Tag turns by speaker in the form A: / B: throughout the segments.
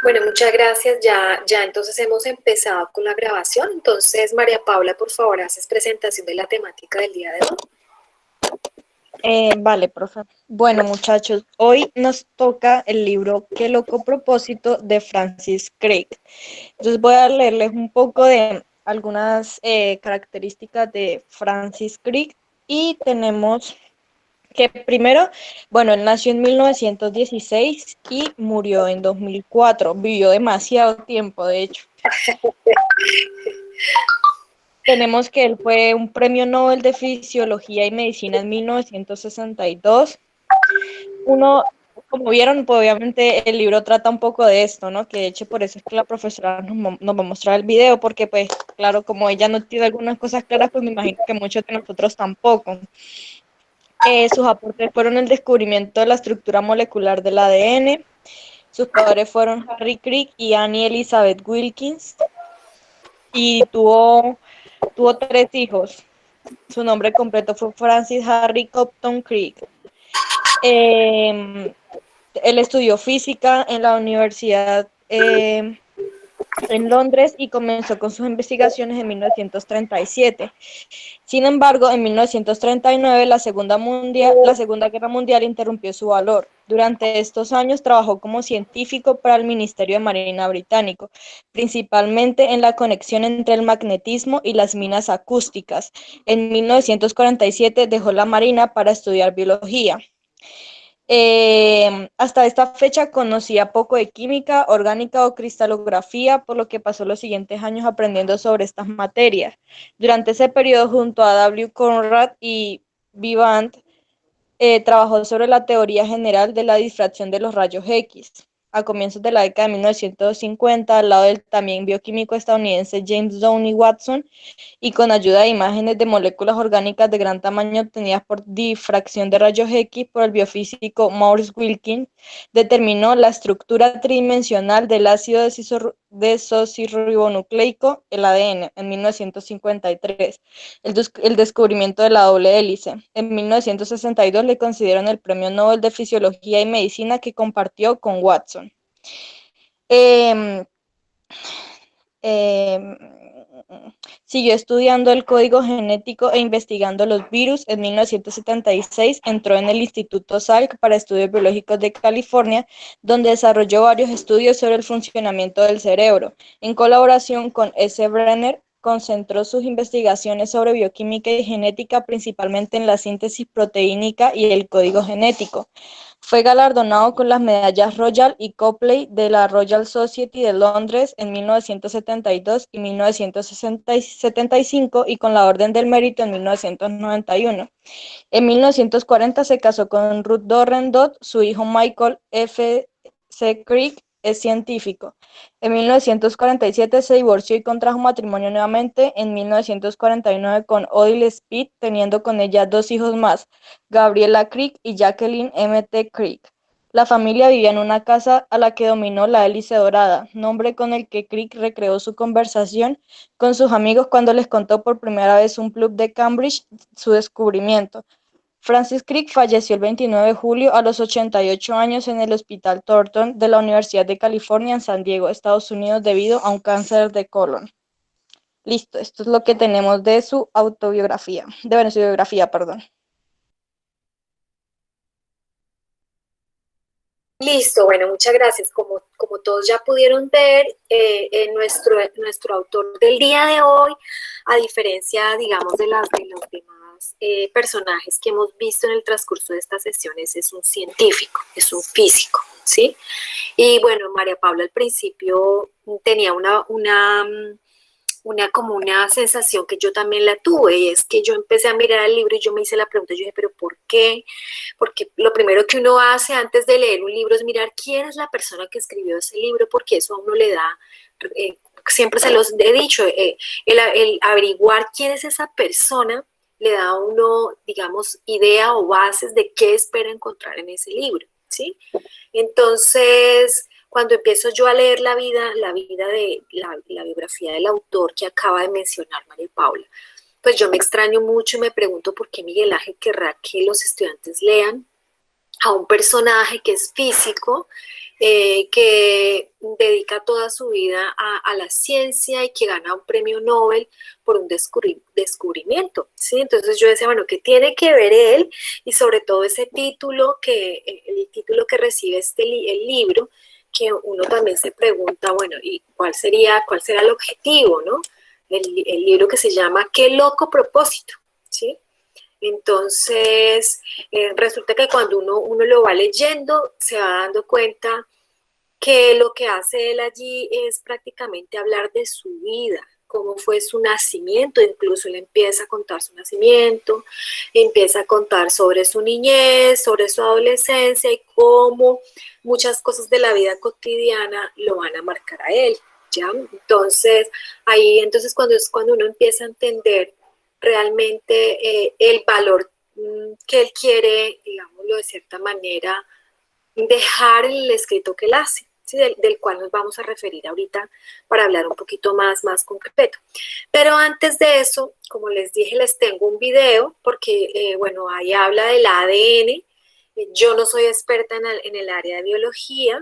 A: Bueno, muchas gracias. Ya entonces hemos empezado con la grabación. Entonces, María Paula, por favor, haces presentación de la temática del día de hoy.
B: Vale, profe. Bueno, muchachos, hoy nos toca el libro Qué loco propósito de Francis Crick. Entonces voy a leerles un poco de algunas características de Francis Crick y tenemos que primero, bueno, él nació en 1916 y murió en 2004. Vivió demasiado tiempo, de hecho. Tenemos que él fue un premio Nobel de Fisiología y Medicina en 1962. Uno, como vieron, pues obviamente el libro trata un poco de esto, ¿no? Que de hecho por eso es que la profesora nos va a mostrar el video, porque pues claro, como ella no tiene algunas cosas claras, pues me imagino que muchos de nosotros tampoco. Sus aportes fueron el descubrimiento de la estructura molecular del ADN. Sus padres fueron Harry Crick y Annie Elizabeth Wilkins, y tuvo tres hijos. Su nombre completo fue Francis Harry Compton Crick. Eh, Él estudió física en la Universidad en Londres y comenzó con sus investigaciones en 1937. Sin embargo, en 1939 la Segunda Guerra Mundial interrumpió su valor. Durante estos años trabajó como científico para el Ministerio de Marina británico, principalmente en la conexión entre el magnetismo y las minas acústicas. En 1947 dejó la Marina para estudiar biología. Hasta esta fecha conocía poco de química orgánica o cristalografía, por lo que pasó los siguientes años aprendiendo sobre estas materias. Durante ese periodo, junto a W. Conrad y Vivant, trabajó sobre la teoría general de la difracción de los rayos X. A comienzos de la década de 1950, al lado del también bioquímico estadounidense James Downey Watson, y con ayuda de imágenes de moléculas orgánicas de gran tamaño obtenidas por difracción de rayos X por el biofísico Maurice Wilkins, determinó la estructura tridimensional del ácido desoxirribonucleico, el ADN, en 1953, el descubrimiento de la doble hélice. En 1962 le concedieron el Premio Nobel de Fisiología y Medicina que compartió con Watson. Eh, eh, Siguió estudiando el código genético e investigando los virus. En 1976 entró en el Instituto Salk para Estudios Biológicos de California, donde desarrolló varios estudios sobre el funcionamiento del cerebro. En colaboración con S. Brenner, concentró sus investigaciones sobre bioquímica y genética, principalmente en la síntesis proteínica y el código genético. Fue galardonado con las medallas Royal y Copley de la Royal Society de Londres en 1972 y 1975 y con la Orden del Mérito en 1991. En 1940 se casó con Ruth Dorren Dodd. Su hijo Michael F. C. Crick es científico. En 1947 se divorció y contrajo matrimonio nuevamente en 1949 con Odile Speed, teniendo con ella dos hijos más, Gabriela Crick y Jacqueline M. T. Crick. La familia vivía en una casa a la que dominó la hélice dorada, nombre con el que Crick recreó su conversación con sus amigos cuando les contó por primera vez un club de Cambridge su descubrimiento. Francis Crick falleció el 29 de julio a los 88 años en el Hospital Thornton de la Universidad de California en San Diego, Estados Unidos, debido a un cáncer de colon. Listo, esto es lo que tenemos de su autobiografía, de su biografía, perdón.
A: Listo, bueno, muchas gracias. Como todos ya pudieron ver, nuestro autor del día de hoy, a diferencia, digamos, de los demás personajes que hemos visto en el transcurso de estas sesiones, es un científico, es un físico, ¿sí? Y bueno, María Paula al principio tenía como una sensación que yo también la tuve, y es que yo empecé a mirar el libro y yo me hice la pregunta, yo dije, pero ¿por qué? Porque lo primero que uno hace antes de leer un libro es mirar quién es la persona que escribió ese libro, porque eso a uno le da, siempre se los he dicho, el averiguar quién es esa persona le da a uno, digamos, idea o bases de qué espera encontrar en ese libro, ¿sí? Entonces, cuando empiezo yo a leer la biografía del autor que acaba de mencionar María Paula, pues yo me extraño mucho y me pregunto por qué Miguel Ángel querrá que los estudiantes lean a un personaje que es físico, que dedica toda su vida a la ciencia y que gana un premio Nobel por un descubrimiento, ¿sí? Entonces yo decía, bueno, ¿qué tiene que ver él? Y sobre todo ese título el título que recibe el libro, que uno también se pregunta, bueno, ¿y cuál será el objetivo, no? El libro que se llama ¿Qué loco propósito? ¿Sí? Entonces, resulta que cuando uno lo va leyendo, se va dando cuenta que lo que hace él allí es prácticamente hablar de su vida, cómo fue su nacimiento, incluso él empieza a contar su nacimiento, empieza a contar sobre su niñez, sobre su adolescencia y cómo muchas cosas de la vida cotidiana lo van a marcar a él, ¿ya? Entonces, entonces cuando uno empieza a entender realmente el valor que él quiere, digámoslo de cierta manera, dejar el escrito que él hace, ¿sí? del cual nos vamos a referir ahorita para hablar un poquito más concreto. Pero antes de eso, como les dije, les tengo un video porque, bueno, ahí habla del ADN. Yo no soy experta en el área de biología,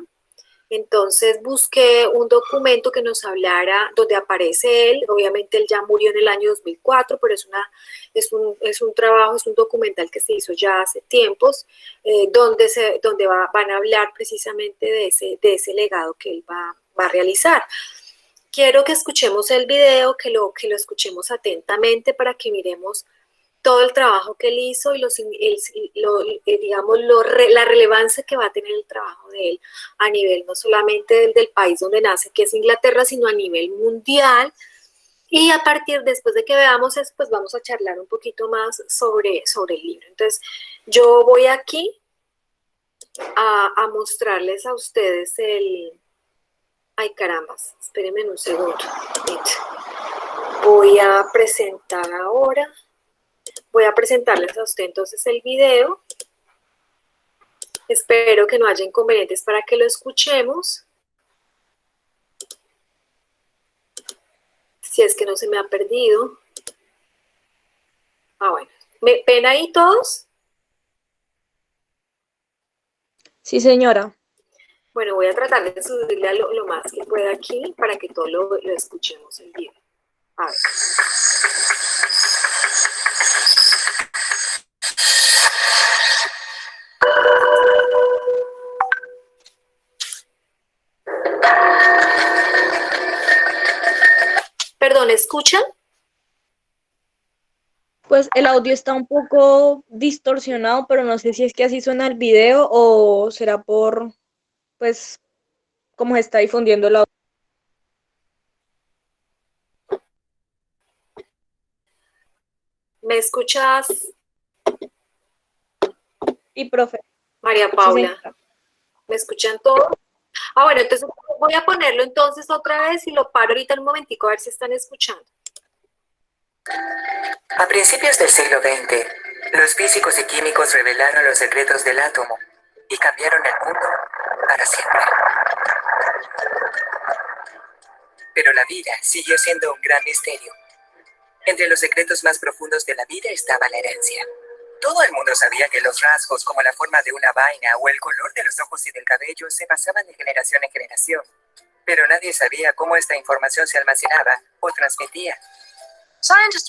A: entonces busqué un documento que nos hablara, donde aparece él, obviamente él ya murió en el año 2004, pero es un trabajo, es un documental que se hizo ya hace tiempos, donde van a hablar precisamente de ese legado que él va a realizar. Quiero que escuchemos el video, que lo escuchemos atentamente para que miremos todo el trabajo que él hizo y digamos, la relevancia que va a tener el trabajo de él a nivel no solamente del país donde nace, que es Inglaterra, sino a nivel mundial. Y a partir, después de que veamos eso, pues vamos a charlar un poquito más sobre el libro. Entonces, yo voy aquí a mostrarles a ustedes Ay, carambas, espérenme un segundo. Voy a presentar ahora. Voy a presentarles a usted entonces el video. Espero que no haya inconvenientes para que lo escuchemos. Si es que no se me ha perdido. Bueno. ¿Me ven ahí todos?
B: Sí, señora.
A: Bueno, voy a tratar de subirle lo más que pueda aquí para que todos lo escuchemos el video. A ver. Perdón, ¿escuchan?
B: Pues el audio está un poco distorsionado, pero no sé si es que así suena el video o será por, pues, cómo se está difundiendo el audio.
A: ¿Me escuchas,
B: Y profe,
A: María
B: sí,
A: Paula?
B: señora.
A: ¿Me escuchan todos? Bueno, entonces voy a ponerlo entonces otra vez y lo paro ahorita en un momentico a ver si están escuchando.
C: A principios del siglo XX, los físicos y químicos revelaron los secretos del átomo y cambiaron el mundo para siempre. Pero la vida siguió siendo un gran misterio. Entre los secretos más profundos de la vida estaba la herencia. Todo el mundo sabía que los rasgos, como la forma de una vaina o el color de los ojos y del cabello, se pasaban de generación en generación. Pero nadie sabía cómo esta información se almacenaba o transmitía.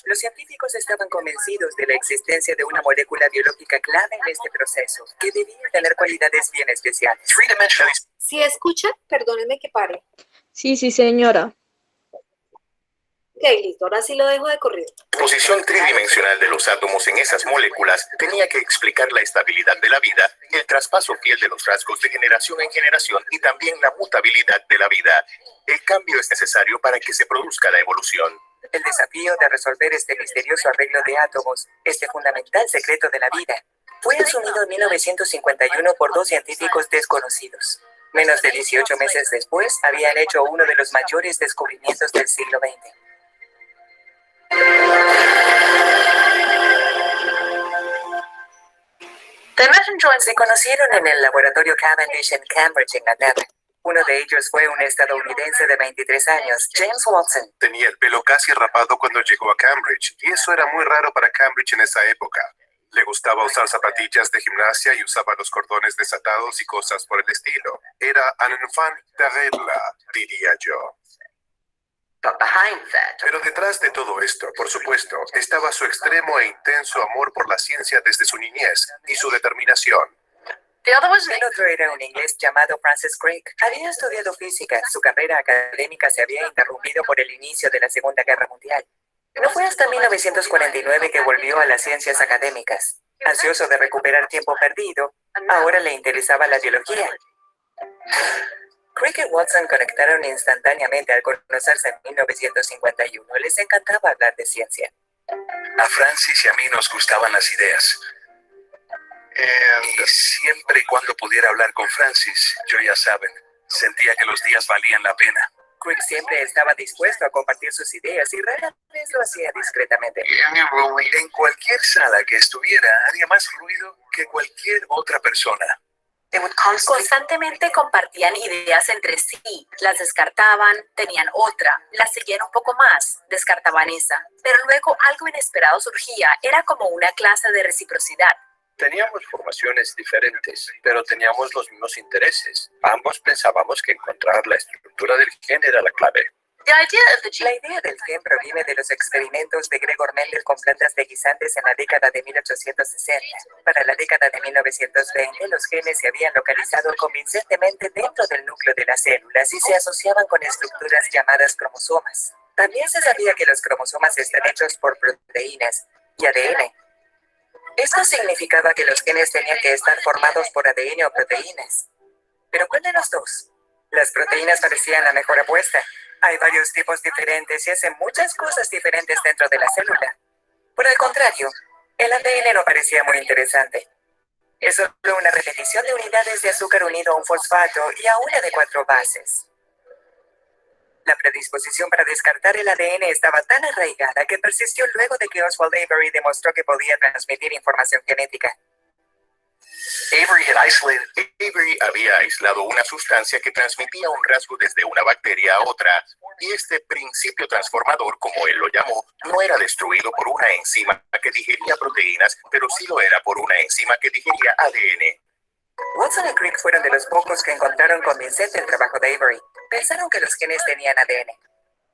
C: Los científicos estaban convencidos de la existencia de una molécula biológica clave en este proceso, que debía tener cualidades bien especiales.
A: Si escuchan, perdónenme que pare.
B: Sí, señora.
A: Ok, listo, ahora sí lo dejo de corrido.
D: La posición tridimensional de los átomos en esas moléculas tenía que explicar la estabilidad de la vida, el traspaso fiel de los rasgos de generación en generación y también la mutabilidad de la vida. El cambio es necesario para que se produzca la evolución.
C: El desafío de resolver este misterioso arreglo de átomos, este fundamental secreto de la vida, fue asumido en 1951 por dos científicos desconocidos. Menos de 18 meses después, habían hecho uno de los mayores descubrimientos del siglo XX. Se conocieron en el laboratorio Cavendish en Cambridge, Inglaterra. Uno de ellos fue un estadounidense de 23 años, James Watson.
D: Tenía el pelo casi rapado cuando llegó a Cambridge, y eso era muy raro para Cambridge en esa época. Le gustaba usar zapatillas de gimnasia y usaba los cordones desatados y cosas por el estilo. Era un enfant terrible, diría yo. Pero detrás de todo esto, por supuesto, estaba su extremo e intenso amor por la ciencia desde su niñez y su determinación.
C: El otro era un inglés llamado Francis Crick. Había estudiado física. Su carrera académica se había interrumpido por el inicio de la Segunda Guerra Mundial. No fue hasta 1949 que volvió a las ciencias académicas. Ansioso de recuperar tiempo perdido, ahora le interesaba la biología. Crick y Watson conectaron instantáneamente al conocerse en 1951. Les encantaba hablar de ciencia.
E: A Francis y a mí nos gustaban las ideas. Y siempre y cuando pudiera hablar con Francis, yo ya saben, sentía que los días valían la pena.
C: Crick siempre estaba dispuesto a compartir sus ideas y rara vez lo hacía discretamente.
E: En cualquier sala que estuviera, haría más ruido que cualquier otra persona.
F: Constantemente compartían ideas entre sí, las descartaban, tenían otra, las seguían un poco más, descartaban esa, pero luego algo inesperado surgía, era como una clase de reciprocidad.
E: Teníamos formaciones diferentes, pero teníamos los mismos intereses. Ambos pensábamos que encontrar la estructura del gen era la clave.
C: La idea del gen proviene de los experimentos de Gregor Mendel con plantas de guisantes en la década de 1860. Para la década de 1920, los genes se habían localizado convincentemente dentro del núcleo de las células y se asociaban con estructuras llamadas cromosomas. También se sabía que los cromosomas están hechos por proteínas y ADN. Esto significaba que los genes tenían que estar formados por ADN o proteínas. ¿Pero cuál de los dos? Las proteínas parecían la mejor apuesta. Hay varios tipos diferentes y hacen muchas cosas diferentes dentro de la célula. Por el contrario, el ADN no parecía muy interesante. Es solo una repetición de unidades de azúcar unido a un fosfato y a una de 4 bases. La predisposición para descartar el ADN estaba tan arraigada que persistió luego de que Oswald Avery demostró que podía transmitir información genética.
D: Avery había aislado una sustancia que transmitía un rasgo desde una bacteria a otra, y este principio transformador, como él lo llamó, no era destruido por una enzima que digería proteínas, pero sí lo era por una enzima que digería ADN.
C: Watson y Crick fueron de los pocos que encontraron convincente el trabajo de Avery. Pensaron que los genes tenían ADN.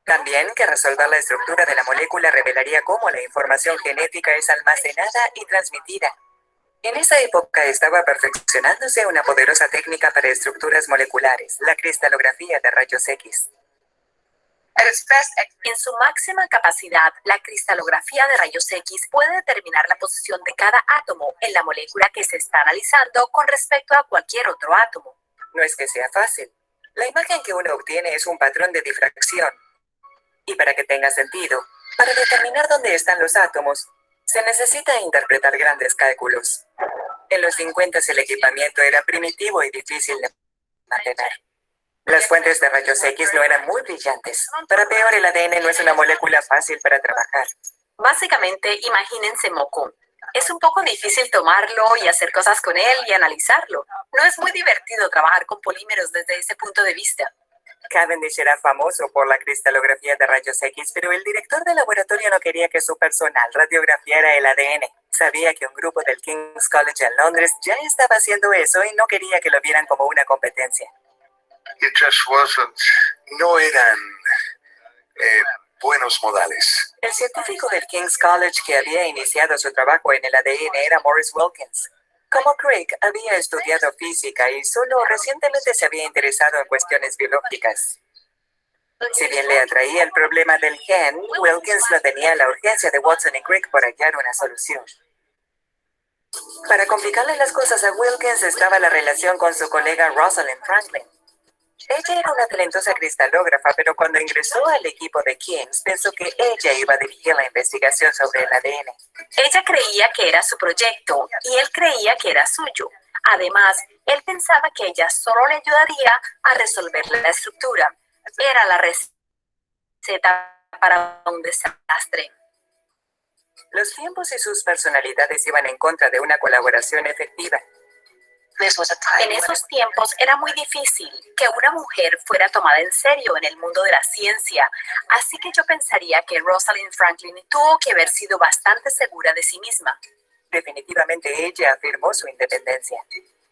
C: También que resolver la estructura de la molécula revelaría cómo la información genética es almacenada y transmitida. En esa época estaba perfeccionándose una poderosa técnica para estructuras moleculares, la cristalografía de rayos X.
F: En su máxima capacidad, la cristalografía de rayos X puede determinar la posición de cada átomo en la molécula que se está analizando con respecto a cualquier otro átomo.
C: No es que sea fácil. La imagen que uno obtiene es un patrón de difracción. Y para que tenga sentido, para determinar dónde están los átomos, se necesita interpretar grandes cálculos. En los 50 el equipamiento era primitivo y difícil de mantener. Las fuentes de rayos X no eran muy brillantes. Para peor, el ADN no es una molécula fácil para trabajar.
F: Básicamente, imagínense moco. Es un poco difícil tomarlo y hacer cosas con él y analizarlo. No es muy divertido trabajar con polímeros desde ese punto de vista.
C: Cavendish era famoso por la cristalografía de rayos X, pero el director del laboratorio no quería que su personal radiografiara el ADN. Sabía que un grupo del King's College en Londres ya estaba haciendo eso y no quería que lo vieran como una competencia.
E: No eran buenos modales.
C: El científico del King's College que había iniciado su trabajo en el ADN era Maurice Wilkins. Como Crick, había estudiado física y solo recientemente se había interesado en cuestiones biológicas. Si bien le atraía el problema del gen, Wilkins no tenía la urgencia de Watson y Crick por hallar una solución. Para complicarle las cosas a Wilkins estaba la relación con su colega Rosalind Franklin. Ella era una talentosa cristalógrafa, pero cuando ingresó al equipo de King's, pensó que ella iba a dirigir la investigación sobre el ADN.
F: Ella creía que era su proyecto y él creía que era suyo. Además, él pensaba que ella solo le ayudaría a resolver la estructura. Era la receta para un desastre.
C: Los tiempos y sus personalidades iban en contra de una colaboración efectiva.
F: En esos tiempos era muy difícil que una mujer fuera tomada en serio en el mundo de la ciencia, así que yo pensaría que Rosalind Franklin tuvo que haber sido bastante segura de sí misma.
C: Definitivamente ella afirmó su independencia.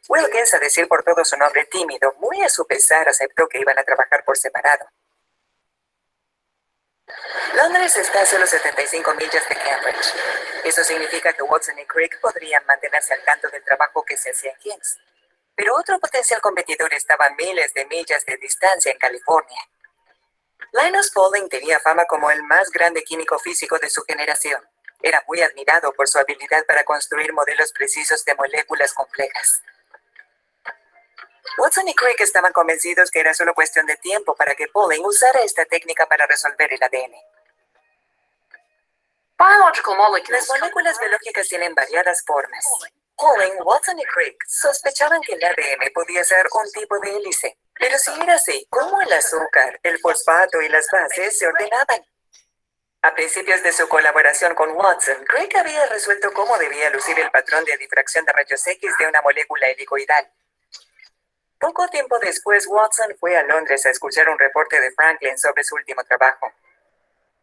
C: Wilkins, a decir por todo su nombre tímido, muy a su pesar aceptó que iban a trabajar por separado. Londres está a solo 75 millas de Cambridge. Eso significa que Watson y Crick podrían mantenerse al tanto del trabajo que se hacía en King's. Pero otro potencial competidor estaba a miles de millas de distancia en California. Linus Pauling tenía fama como el más grande químico físico de su generación. Era muy admirado por su habilidad para construir modelos precisos de moléculas complejas. Watson y Crick estaban convencidos que era solo cuestión de tiempo para que Pauling usara esta técnica para resolver el ADN. Las moléculas biológicas tienen variadas formas. Pauling, Watson y Crick sospechaban que el ADN podía ser un tipo de hélice. Pero si era así, ¿cómo el azúcar, el fosfato y las bases se ordenaban? A principios de su colaboración con Watson, Crick había resuelto cómo debía lucir el patrón de difracción de rayos X de una molécula helicoidal. Poco tiempo después, Watson fue a Londres a escuchar un reporte de Franklin sobre su último trabajo.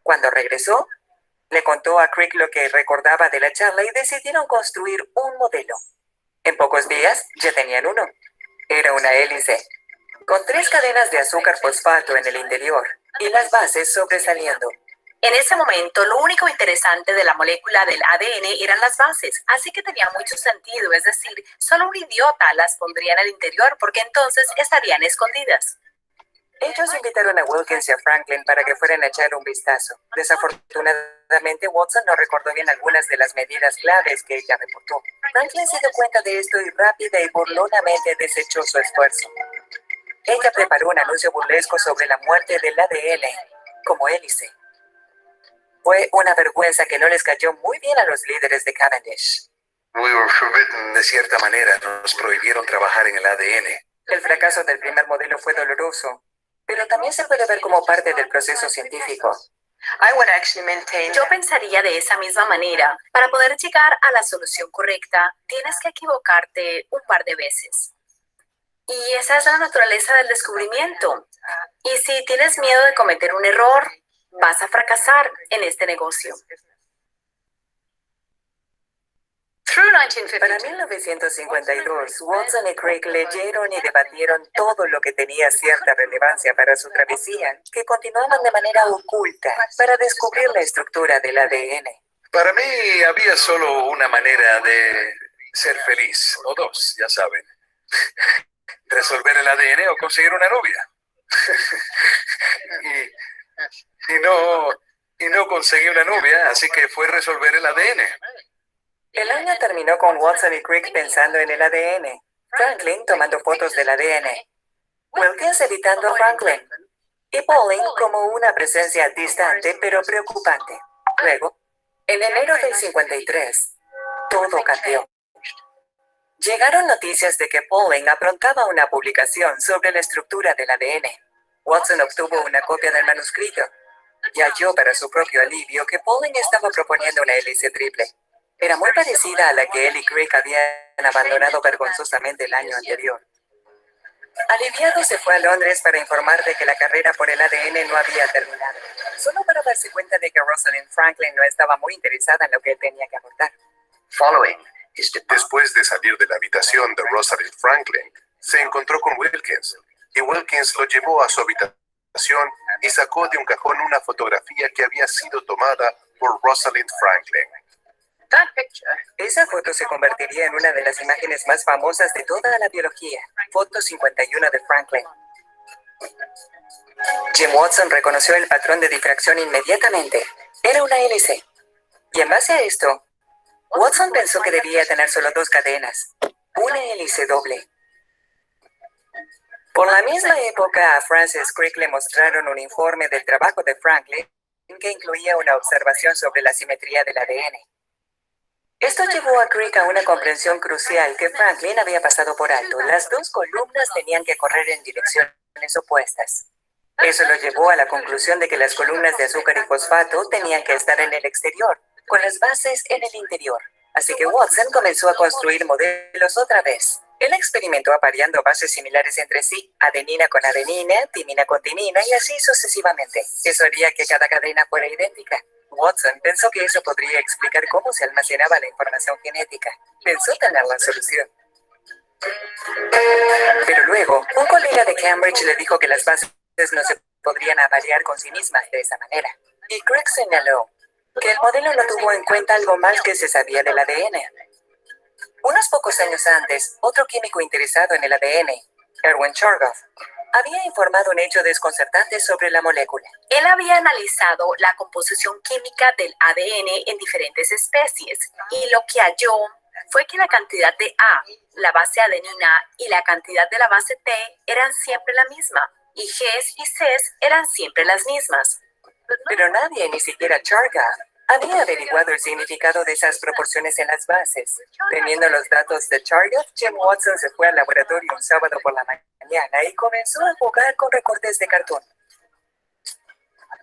C: Cuando regresó, le contó a Crick lo que recordaba de la charla y decidieron construir un modelo. En pocos días ya tenían uno. Era una hélice, con 3 cadenas de azúcar fosfato en el interior y las bases sobresaliendo.
F: En ese momento, lo único interesante de la molécula del ADN eran las bases, así que tenía mucho sentido, es decir, solo un idiota las pondría en el interior porque entonces estarían escondidas.
C: Ellos invitaron a Wilkins y a Franklin para que fueran a echar un vistazo. Desafortunadamente, Watson no recordó bien algunas de las medidas claves que ella reportó. Franklin se dio cuenta de esto y rápida y burlonamente desechó su esfuerzo. Ella preparó un anuncio burlesco sobre la muerte del ADN como hélice. Fue una vergüenza que no les cayó muy bien a los líderes de Cavendish.
E: De cierta manera, nos prohibieron trabajar en el ADN.
C: El fracaso del primer modelo fue doloroso, pero también se puede ver como parte del proceso científico.
F: Yo pensaría de esa misma manera. Para poder llegar a la solución correcta, tienes que equivocarte un par de veces. Y esa es la naturaleza del descubrimiento. Y si tienes miedo de cometer un error, vas a fracasar en este negocio.
C: Para 1952, Watson y Crick leyeron y debatieron todo lo que tenía cierta relevancia para su travesía, que continuaban de manera oculta para descubrir la estructura del ADN.
E: Para mí había solo una manera de ser feliz, o dos, ya saben. Resolver el ADN o conseguir una novia. y no conseguí una novia, así que fue resolver el ADN.
C: El año terminó con Watson y Crick pensando en el ADN, Franklin tomando fotos del ADN, Wilkins editando a Franklin, y Pauling como una presencia distante pero preocupante. Luego, en enero del 53, todo cambió. Llegaron noticias de que Pauling aprontaba una publicación sobre la estructura del ADN. Watson obtuvo una copia del manuscrito y halló para su propio alivio que Pauling estaba proponiendo una hélice triple. Era muy parecida a la que él y Crick habían abandonado vergonzosamente el año anterior. Aliviado, se fue a Londres para informar de que la carrera por el ADN no había terminado, solo para darse cuenta de que Rosalind Franklin no estaba muy interesada en lo que él tenía que aportar.
D: Después de salir de la habitación de Rosalind Franklin, se encontró con Wilkins, y Wilkins lo llevó a su habitación y sacó de un cajón una fotografía que había sido tomada por Rosalind Franklin.
C: Esa foto se convertiría en una de las imágenes más famosas de toda la biología, foto 51 de Franklin. Jim Watson reconoció el patrón de difracción inmediatamente. Era una hélice. Y en base a esto, Watson pensó que debía tener solo 2 cadenas, una hélice doble. Por la misma época, a Francis Crick le mostraron un informe del trabajo de Franklin que incluía una observación sobre la simetría del ADN. Esto llevó a Crick a una comprensión crucial que Franklin había pasado por alto. Las 2 columnas tenían que correr en direcciones opuestas. Eso lo llevó a la conclusión de que las columnas de azúcar y fosfato tenían que estar en el exterior, con las bases en el interior. Así que Watson comenzó a construir modelos otra vez. Él experimentó apareando bases similares entre sí, adenina con adenina, timina con timina y así sucesivamente. Eso haría que cada cadena fuera idéntica. Watson pensó que eso podría explicar cómo se almacenaba la información genética. Pensó tener la solución. Pero luego, un colega de Cambridge le dijo que las bases no se podrían avaliar con sí mismas de esa manera. Y Crick señaló que el modelo no tuvo en cuenta algo más que se sabía del ADN. Unos pocos años antes, otro químico interesado en el ADN, Erwin Chargaff, había informado un hecho desconcertante sobre la molécula.
F: Él había analizado la composición química del ADN en diferentes especies y lo que halló fue que la cantidad de A, la base adenina, y la cantidad de la base T eran siempre la misma, y Gs y Cs eran siempre las mismas.
C: Pero nadie, ni siquiera Chargaff, había averiguado el significado de esas proporciones en las bases. Teniendo los datos de Chargaff, Jim Watson se fue al laboratorio un sábado por la mañana y comenzó a jugar con recortes de cartón.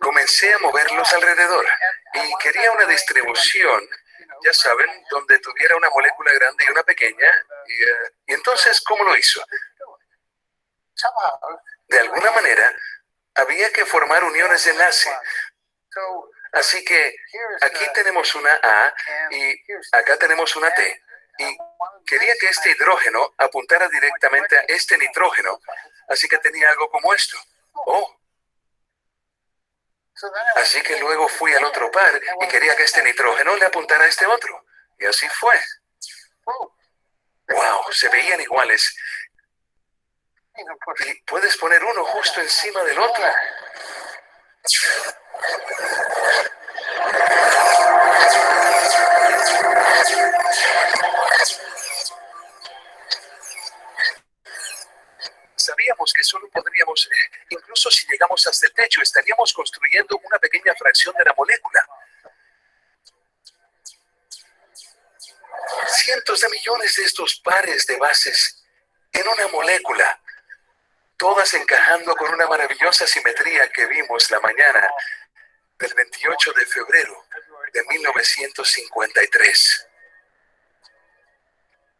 E: Comencé a moverlos alrededor y quería una distribución, ya saben, donde tuviera una molécula grande y una pequeña. Y entonces, ¿cómo lo hizo? De alguna manera, había que formar uniones de enlace. Así que aquí tenemos una A y acá tenemos una T. Y quería que este hidrógeno apuntara directamente a este nitrógeno. Así que tenía algo como esto. Oh. Así que luego fui al otro par y quería que este nitrógeno le apuntara a este otro. Y así fue. ¡Wow! Se veían iguales. Y puedes poner uno justo encima del otro. Sabíamos que solo podríamos, incluso si llegamos hasta el techo, estaríamos construyendo una pequeña fracción de la molécula. Cientos de millones de estos pares de bases en una molécula, todas encajando con una maravillosa simetría que vimos la mañana del 28 de febrero de 1953.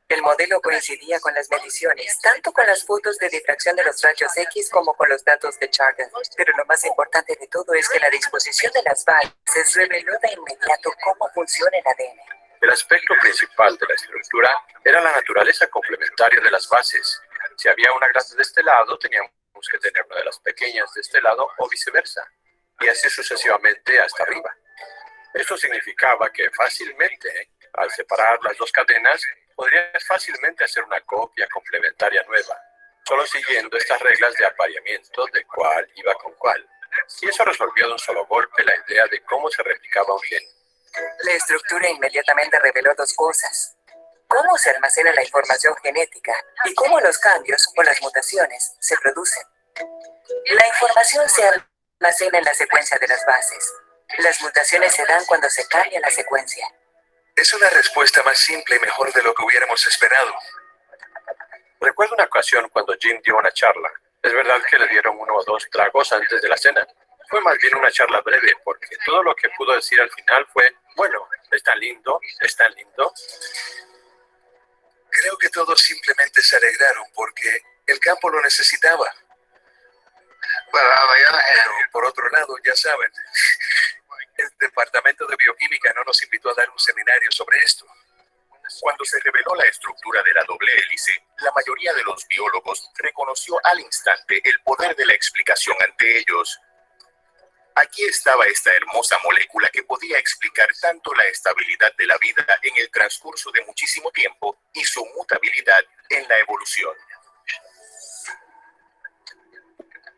C: El modelo coincidía con las mediciones, tanto con las fotos de difracción de los rayos X como con los datos de Chargaff. Pero lo más importante de todo es que la disposición de las bases reveló de inmediato cómo funciona el ADN.
G: El aspecto principal de la estructura era la naturaleza complementaria de las bases. Si había una grande de este lado, teníamos que tener una de las pequeñas de este lado o viceversa, y así sucesivamente hasta arriba. Esto significaba que fácilmente, al separar las dos cadenas, podrías fácilmente hacer una copia complementaria nueva, solo siguiendo estas reglas de apareamiento de cuál iba con cuál. Y eso resolvió de un solo golpe la idea de cómo se replicaba un gen.
C: La estructura inmediatamente reveló dos cosas: cómo se almacena la información genética y cómo los cambios o las mutaciones se producen. La información se almacena en la secuencia de las bases. Las mutaciones se dan cuando se cambia la secuencia.
E: Es una respuesta más simple y mejor de lo que hubiéramos esperado.
G: Recuerdo una ocasión cuando Jim dio una charla. Es verdad que le dieron 1 o 2 tragos antes de la cena. Fue más bien una charla breve, porque todo lo que pudo decir al final fue, bueno, es tan lindo, es tan lindo.
E: Creo que todos simplemente se alegraron porque el campo lo necesitaba. Pero por otro lado, ya saben, el departamento de bioquímica no nos invitó a dar un seminario sobre esto.
D: Cuando se reveló la estructura de la doble hélice, la mayoría de los biólogos reconoció al instante el poder de la explicación ante ellos. Aquí estaba esta hermosa molécula que podía explicar tanto la estabilidad de la vida en el transcurso de muchísimo tiempo y su mutabilidad en la evolución.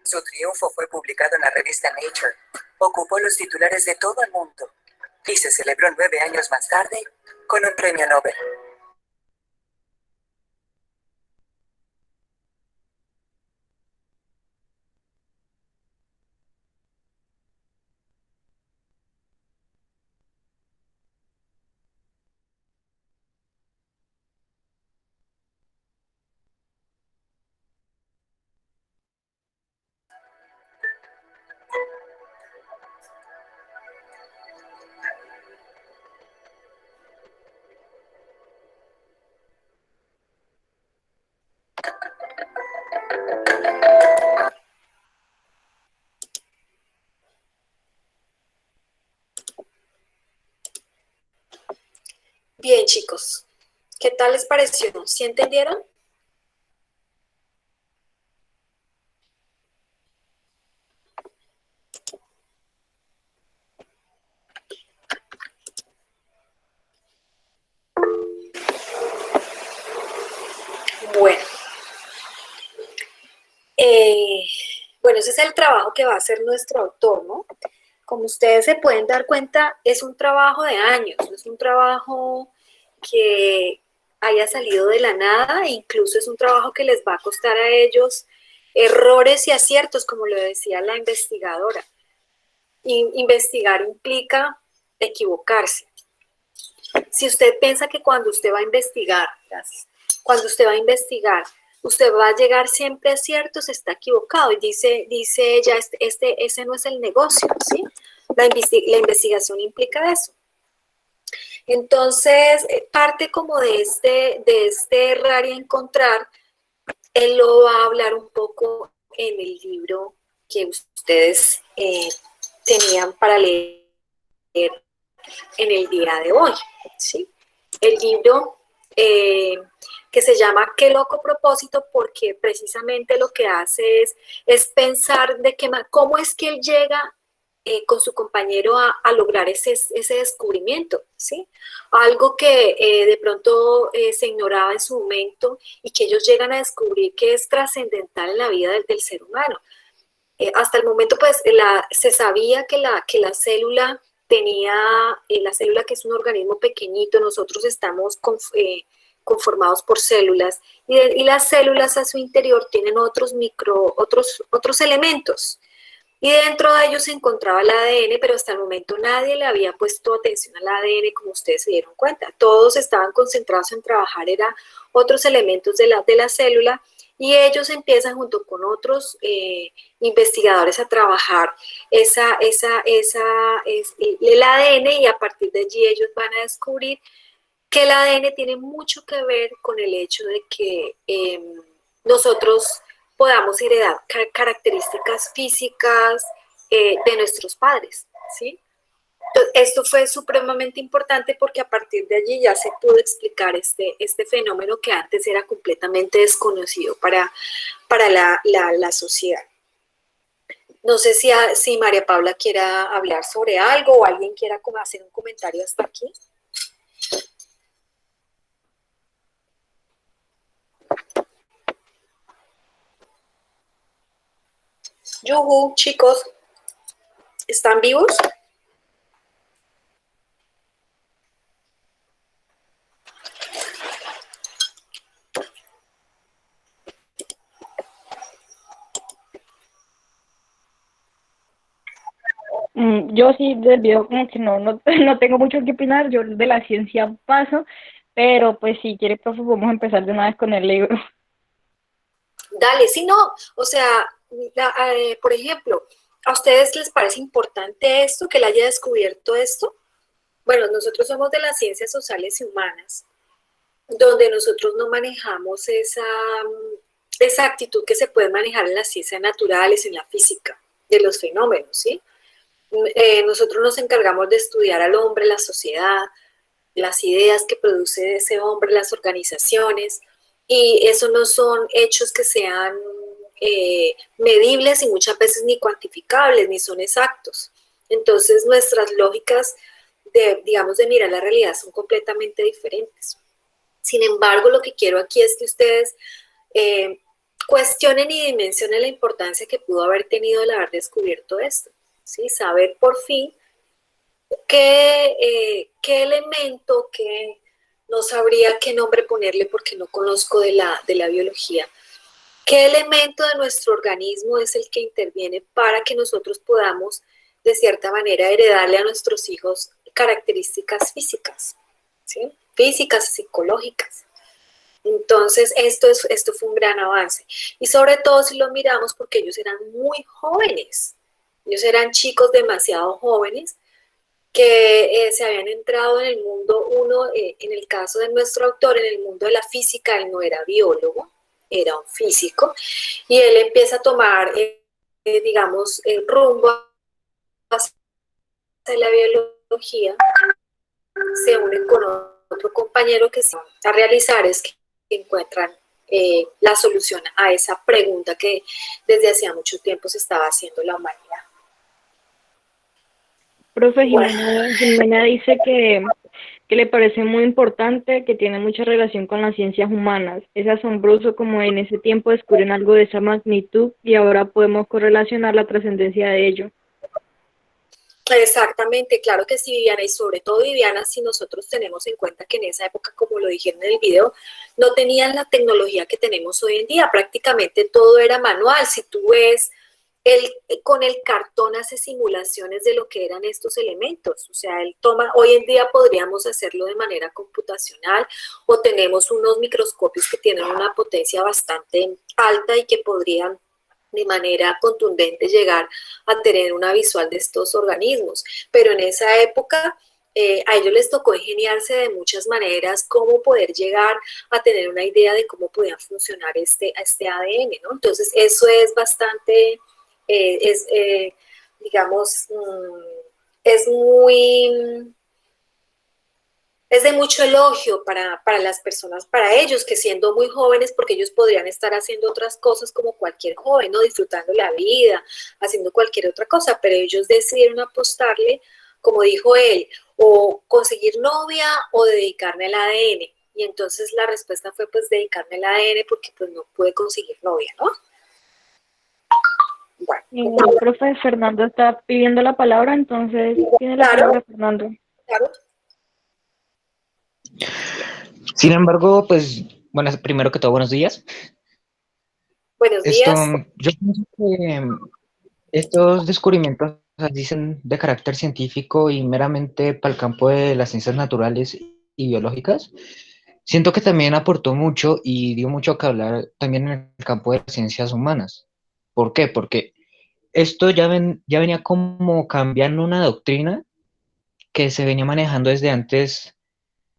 C: Su triunfo fue publicado en la revista Nature. Ocupó los titulares de todo el mundo y se celebró 9 años más tarde con un premio Nobel.
A: Bien, chicos, ¿qué tal les pareció? ¿Sí entendieron? Bueno, eh, bueno, ese es el trabajo que va a hacer nuestro autor, ¿no? Como ustedes se pueden dar cuenta, es un trabajo de años, no es un trabajo que haya salido de la nada, e incluso es un trabajo que les va a costar a ellos errores y aciertos, como lo decía la investigadora. Investigar implica equivocarse. Si usted piensa que cuando usted va a investigar, gracias, cuando usted va a investigar, usted va a llegar siempre a ciertos, está equivocado. Y dice ella, ese no es el negocio, ¿sí? La investigación implica eso. Entonces, parte como de este errar y encontrar, él lo va a hablar un poco en el libro que ustedes tenían para leer en el día de hoy, ¿sí? El libro que se llama Qué loco propósito, porque precisamente lo que hace es pensar de cómo es que él llega con su compañero a lograr ese descubrimiento, ¿sí? Algo que de pronto se ignoraba en su momento y que ellos llegan a descubrir que es trascendental en la vida del ser humano. Hasta el momento, pues, se sabía que la célula tenía, la célula, que es un organismo pequeñito, nosotros estamos conformados por células, y las células a su interior tienen otros elementos, y dentro de ellos se encontraba el ADN, pero hasta el momento nadie le había puesto atención al ADN, como ustedes se dieron cuenta. Todos estaban concentrados en trabajar, eran otros elementos de la célula, y ellos empiezan junto con otros investigadores a trabajar el ADN, y a partir de allí ellos van a descubrir que el ADN tiene mucho que ver con el hecho de que nosotros podamos heredar características físicas de nuestros padres, ¿sí? Entonces, esto fue supremamente importante porque a partir de allí ya se pudo explicar este fenómeno que antes era completamente desconocido para la sociedad. No sé si María Paula quiera hablar sobre algo o alguien quiera hacer un comentario hasta aquí. Yuhu, chicos, ¿están vivos?
B: Yo sí del video como que no tengo mucho que opinar, yo de la ciencia paso, pero pues si quiere, profe, vamos a empezar de una vez con el libro.
A: Dale, si no, o sea, por ejemplo, ¿a ustedes les parece importante esto, que él haya descubierto esto? Bueno, nosotros somos de las ciencias sociales y humanas, donde nosotros no manejamos esa actitud que se puede manejar en las ciencias naturales, en la física, de los fenómenos, ¿sí? Nosotros nos encargamos de estudiar al hombre, la sociedad, las ideas que produce ese hombre, las organizaciones, y eso no son hechos que sean medibles y muchas veces ni cuantificables, ni son exactos. Entonces nuestras lógicas digamos, de mirar la realidad son completamente diferentes. Sin embargo, lo que quiero aquí es que ustedes cuestionen y dimensionen la importancia que pudo haber tenido el haber descubierto esto, ¿sí? Saber por fin qué elemento, que no sabría qué nombre ponerle porque no conozco de la biología, qué elemento de nuestro organismo es el que interviene para que nosotros podamos, de cierta manera, heredarle a nuestros hijos características físicas, ¿sí? Físicas, psicológicas. Entonces, esto fue un gran avance. Y sobre todo si lo miramos porque ellos eran muy jóvenes. Ellos eran chicos demasiado jóvenes que se habían entrado en el mundo, en el caso de nuestro autor, en el mundo de la física. Él no era biólogo, era un físico, y él empieza a tomar, digamos, el rumbo hacia la biología, se une con otro compañero que se va a realizar es que encuentran la solución a esa pregunta que desde hacía mucho tiempo se estaba haciendo la humanidad.
B: Profe, Jimena dice que le parece muy importante, que tiene mucha relación con las ciencias humanas. Es asombroso como en ese tiempo descubren algo de esa magnitud y ahora podemos correlacionar la trascendencia de ello.
A: Exactamente, claro que sí, Viviana, y sobre todo, Viviana, si nosotros tenemos en cuenta que en esa época, como lo dijeron en el video, no tenían la tecnología que tenemos hoy en día, prácticamente todo era manual. Si tú ves, con el cartón hace simulaciones de lo que eran estos elementos, o sea, hoy en día podríamos hacerlo de manera computacional, o tenemos unos microscopios que tienen una potencia bastante alta y que podrían de manera contundente llegar a tener una visual de estos organismos, pero en esa época a ellos les tocó ingeniarse de muchas maneras cómo poder llegar a tener una idea de cómo podía funcionar este ADN, ¿no? Entonces eso es bastante, digamos, es de mucho elogio para las personas, para ellos, que siendo muy jóvenes, porque ellos podrían estar haciendo otras cosas como cualquier joven, ¿no? Disfrutando la vida, haciendo cualquier otra cosa, pero ellos decidieron apostarle, como dijo él, o conseguir novia o dedicarme al ADN. Y entonces la respuesta fue, pues, dedicarme al ADN porque pues no pude conseguir novia, ¿no? Bueno.
B: El profe Fernando está pidiendo la palabra, entonces tiene la palabra Fernando.
A: Claro.
H: Sin embargo, pues, bueno, primero que todo, buenos días.
A: Buenos días.
H: Yo pienso que estos descubrimientos dicen de carácter científico y meramente para el campo de las ciencias naturales y biológicas. Siento que también aportó mucho y dio mucho que hablar también en el campo de las ciencias humanas. ¿Por qué? Porque esto ya venía como cambiando una doctrina que se venía manejando desde antes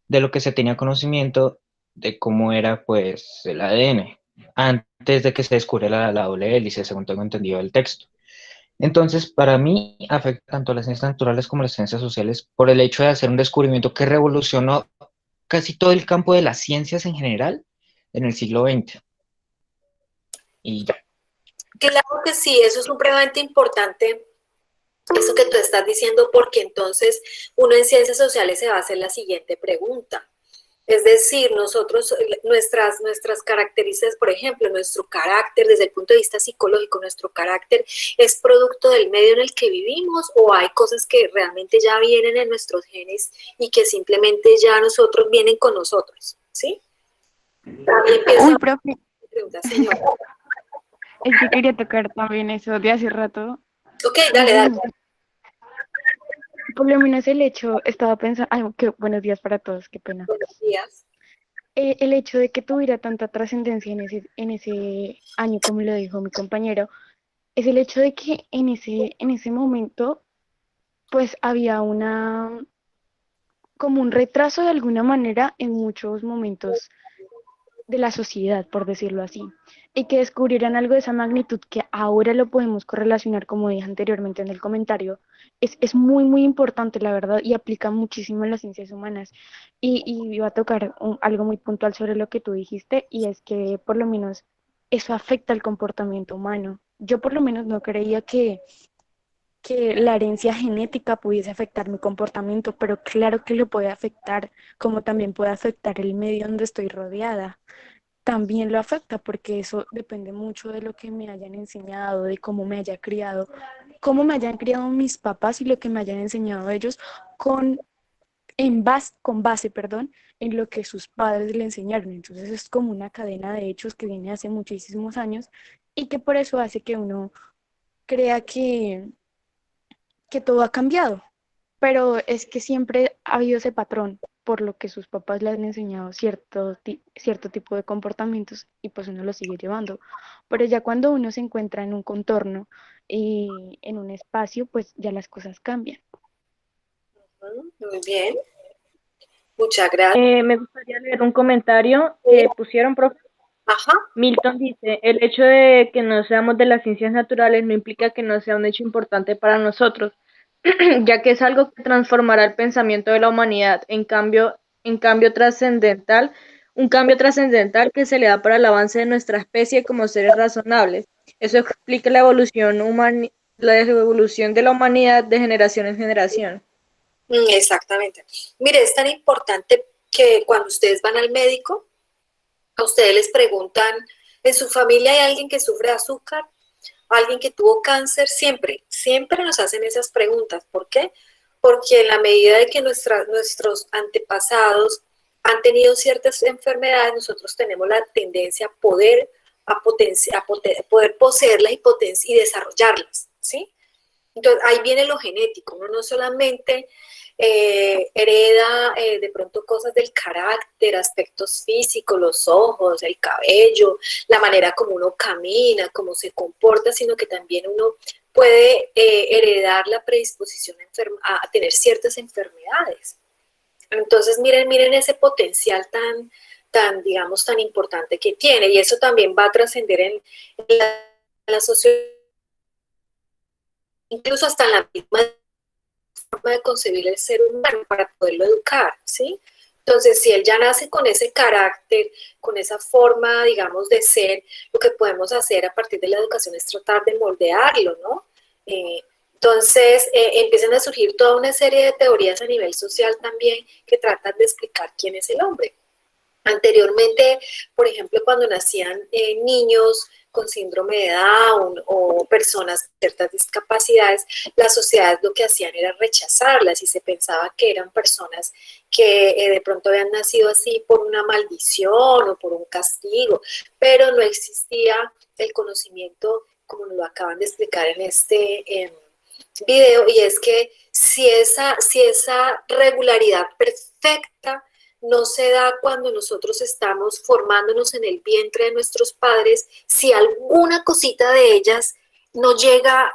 H: de lo que se tenía conocimiento de cómo era pues el ADN, antes de que se descubriera la doble hélice, según tengo entendido del texto. Entonces, para mí, afecta tanto a las ciencias naturales como a las ciencias sociales por el hecho de hacer un descubrimiento que revolucionó casi todo el campo de las ciencias en general en el siglo XX. Y ya.
A: Claro que sí, eso es supremamente importante, eso que tú estás diciendo, porque entonces uno en ciencias sociales se va a hacer la siguiente pregunta. Es decir, nosotros, nuestras características, por ejemplo, nuestro carácter desde el punto de vista psicológico, nuestro carácter es producto del medio en el que vivimos, o hay cosas que realmente ya vienen en nuestros genes y que simplemente ya nosotros vienen con nosotros, ¿sí?
I: Uy, profe.
A: Pregunta, señora.
I: Es que quería tocar también eso de hace rato.
A: Ok, dale.
I: Por lo menos el hecho, estaba pensando, buenos días para todos, qué pena.
A: Buenos días.
I: El hecho de que tuviera tanta trascendencia en ese año, como lo dijo mi compañero, es el hecho de que en ese momento, pues había como un retraso de alguna manera en muchos momentos de la sociedad, por decirlo así, y que descubrieran algo de esa magnitud que ahora lo podemos correlacionar, como dije anteriormente en el comentario, es muy, muy importante, la verdad, y aplica muchísimo en las ciencias humanas. Y iba a tocar algo muy puntual sobre lo que tú dijiste, y es que por lo menos eso afecta el comportamiento humano. Yo por lo menos no creía que la herencia genética pudiese afectar mi comportamiento, pero claro que lo puede afectar, como también puede afectar el medio donde estoy rodeada. También lo afecta porque eso depende mucho de lo que me hayan enseñado, de cómo me haya criado, cómo me hayan criado mis papás y lo que me hayan enseñado ellos con base, en lo que sus padres le enseñaron. Entonces es como una cadena de hechos que viene hace muchísimos años y que por eso hace que uno crea que todo ha cambiado, pero es que siempre ha habido ese patrón, por lo que sus papás le han enseñado cierto tipo de comportamientos y pues uno lo sigue llevando. Pero ya cuando uno se encuentra en un contorno y en un espacio, pues ya las cosas cambian.
A: Muy bien. Muchas gracias.
B: Me gustaría leer un comentario que pusieron, profe.
A: Ajá.
B: Milton dice, el hecho de que no seamos de las ciencias naturales no implica que no sea un hecho importante para nosotros, ya que es algo que transformará el pensamiento de la humanidad. En un cambio trascendental que se le da para el avance de nuestra especie como seres razonables. Eso explica la evolución de la humanidad de generación en generación.
A: Exactamente. Mire, es tan importante que cuando ustedes van al médico, a ustedes les preguntan, ¿en su familia hay alguien que sufre de azúcar? ¿Alguien que tuvo cáncer? Siempre, siempre nos hacen esas preguntas. ¿Por qué? Porque en la medida de que nuestros antepasados han tenido ciertas enfermedades, nosotros tenemos la tendencia a poder poseerlas y desarrollarlas, ¿sí? Entonces, ahí viene lo genético. Uno no solamente hereda de pronto cosas del carácter, aspectos físicos, los ojos, el cabello, la manera como uno camina, cómo se comporta, sino que también uno puede heredar la predisposición a tener ciertas enfermedades. Entonces, miren ese potencial tan, digamos, tan importante que tiene, y eso también va a trascender en la sociedad, incluso hasta en la misma forma de concebir el ser humano para poderlo educar, ¿sí? Entonces, si él ya nace con ese carácter, con esa forma, digamos, de ser, lo que podemos hacer a partir de la educación es tratar de moldearlo, ¿no? Entonces, empiezan a surgir toda una serie de teorías a nivel social también que tratan de explicar quién es el hombre. Anteriormente, por ejemplo, cuando nacían niños con síndrome de Down o personas con ciertas discapacidades, las sociedades lo que hacían era rechazarlas y se pensaba que eran personas que de pronto habían nacido así por una maldición o por un castigo, pero no existía el conocimiento como nos lo acaban de explicar en este video, y es que si esa regularidad perfecta no se da cuando nosotros estamos formándonos en el vientre de nuestros padres, si alguna cosita de ellas no llega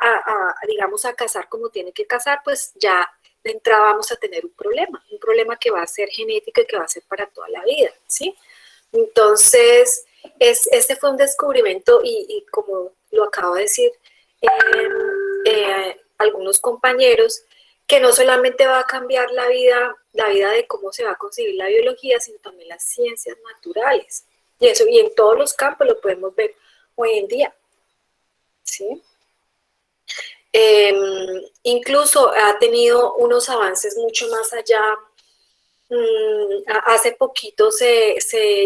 A: digamos, a casar como tiene que casar, pues ya de entrada vamos a tener un problema que va a ser genético y que va a ser para toda la vida, ¿sí? Entonces, este fue un descubrimiento y como lo acabo de decir algunos compañeros, que no solamente va a cambiar la vida de cómo se va a concebir la biología, sino también las ciencias naturales. Y en todos los campos lo podemos ver hoy en día, ¿sí? Incluso ha tenido unos avances mucho más allá. Hace poquito se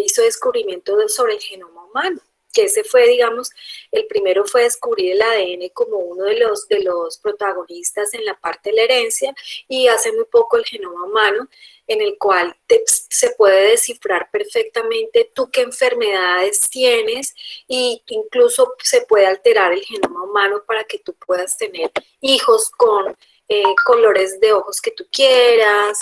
A: hizo descubrimiento sobre el genoma humano, que ese fue, digamos, el primero fue descubrir el ADN como uno de los protagonistas en la parte de la herencia, y hace muy poco el genoma humano, en el cual se puede descifrar perfectamente tú qué enfermedades tienes, e incluso se puede alterar el genoma humano para que tú puedas tener hijos con colores de ojos que tú quieras,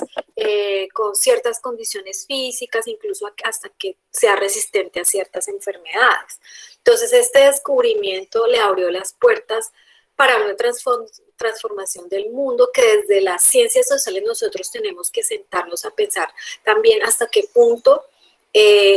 A: con ciertas condiciones físicas, incluso hasta que sea resistente a ciertas enfermedades. Entonces, este descubrimiento le abrió las puertas para una transformación del mundo, que desde las ciencias sociales nosotros tenemos que sentarnos a pensar también hasta qué punto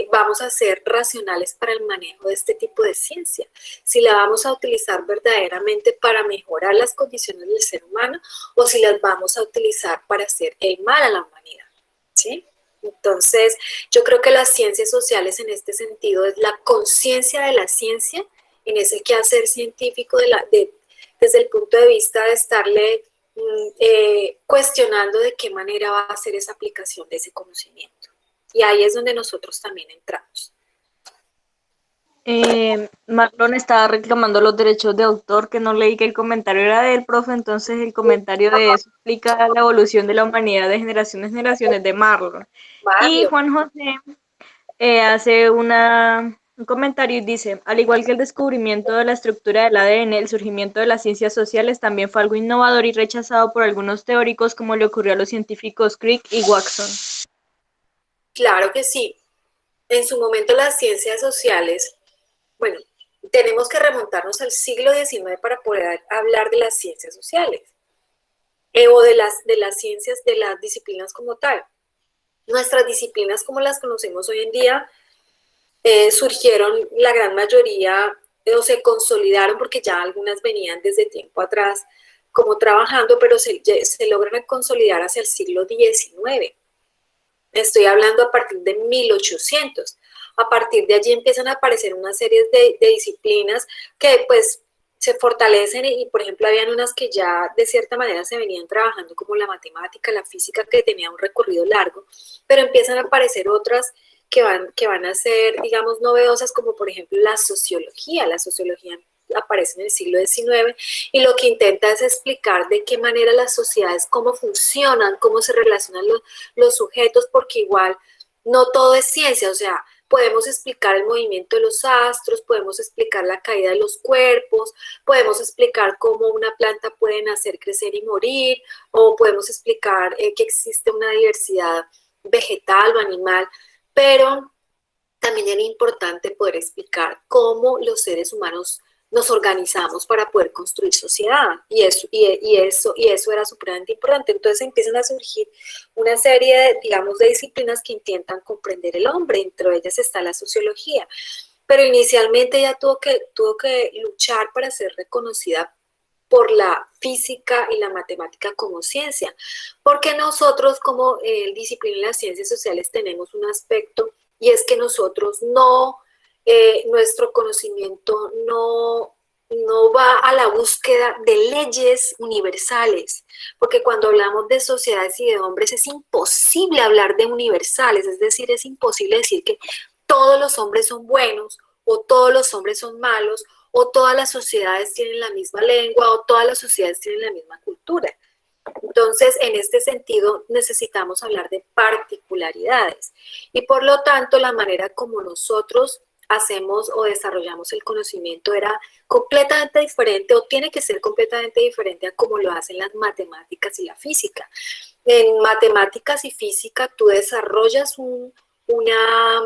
A: vamos a ser racionales para el manejo de este tipo de ciencia, si la vamos a utilizar verdaderamente para mejorar las condiciones del ser humano o si las vamos a utilizar para hacer el mal a la humanidad, ¿sí? Entonces, yo creo que las ciencias sociales en este sentido es la conciencia de la ciencia en ese quehacer científico desde el punto de vista de estarle cuestionando de qué manera va a ser esa aplicación de ese conocimiento. Y ahí es donde nosotros también entramos.
B: Marlon estaba reclamando los derechos de autor, que no leí que el comentario era del profe, entonces el comentario de eso explica la evolución de la humanidad de generaciones en generaciones de Marlon. Y Juan José hace un comentario y dice, al igual que el descubrimiento de la estructura del ADN, el surgimiento de las ciencias sociales también fue algo innovador y rechazado por algunos teóricos, como le ocurrió a los científicos Crick y Watson.
A: Claro que sí. En su momento las ciencias sociales, bueno, tenemos que remontarnos al siglo XIX para poder hablar de las ciencias sociales o de las ciencias, de las disciplinas como tal. Nuestras disciplinas como las conocemos hoy en día surgieron la gran mayoría o se consolidaron porque ya algunas venían desde tiempo atrás como trabajando, pero se logran consolidar hacia el siglo XIX. Estoy hablando a partir de 1800. A partir de allí empiezan a aparecer una serie de disciplinas que pues se fortalecen y, por ejemplo, habían unas que ya de cierta manera se venían trabajando como la matemática, la física, que tenía un recorrido largo, pero empiezan a aparecer otras que van a ser, digamos, novedosas, como por ejemplo la sociología. La sociología aparece en el siglo XIX y lo que intenta es explicar de qué manera las sociedades, cómo funcionan, cómo se relacionan los sujetos, porque igual no todo es ciencia, o sea, podemos explicar el movimiento de los astros, podemos explicar la caída de los cuerpos, podemos explicar cómo una planta puede nacer, crecer y morir, o podemos explicar que existe una diversidad vegetal o animal, pero también era importante poder explicar cómo los seres humanos nos organizamos para poder construir sociedad, y eso era supremamente importante. Entonces empiezan a surgir una serie de, digamos, de disciplinas que intentan comprender el hombre, entre ellas está la sociología, pero inicialmente ella tuvo que luchar para ser reconocida por la física y la matemática como ciencia, porque nosotros como disciplina en las ciencias sociales tenemos un aspecto, y es que nosotros no, nuestro conocimiento no va a la búsqueda de leyes universales, porque cuando hablamos de sociedades y de hombres es imposible hablar de universales, es decir, es imposible decir que todos los hombres son buenos o todos los hombres son malos o todas las sociedades tienen la misma lengua o todas las sociedades tienen la misma cultura. Entonces, en este sentido, necesitamos hablar de particularidades y por lo tanto la manera como nosotros hacemos o desarrollamos el conocimiento era completamente diferente o tiene que ser completamente diferente a como lo hacen las matemáticas y la física. En matemáticas y física tú desarrollas una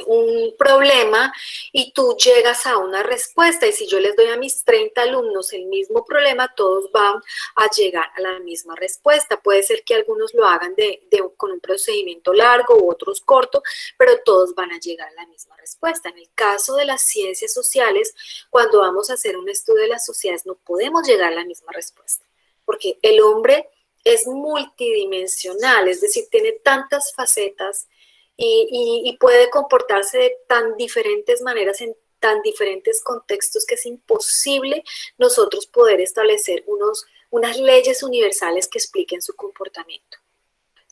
A: un problema y tú llegas a una respuesta, y si yo les doy a mis 30 alumnos el mismo problema, todos van a llegar a la misma respuesta. Puede ser que algunos lo hagan con un procedimiento largo u otros corto, pero todos van a llegar a la misma respuesta. En el caso de las ciencias sociales, cuando vamos a hacer un estudio de las sociedades, no podemos llegar a la misma respuesta, porque el hombre es multidimensional, es decir, tiene tantas facetas y puede comportarse de tan diferentes maneras en tan diferentes contextos que es imposible nosotros poder establecer unas leyes universales que expliquen su comportamiento.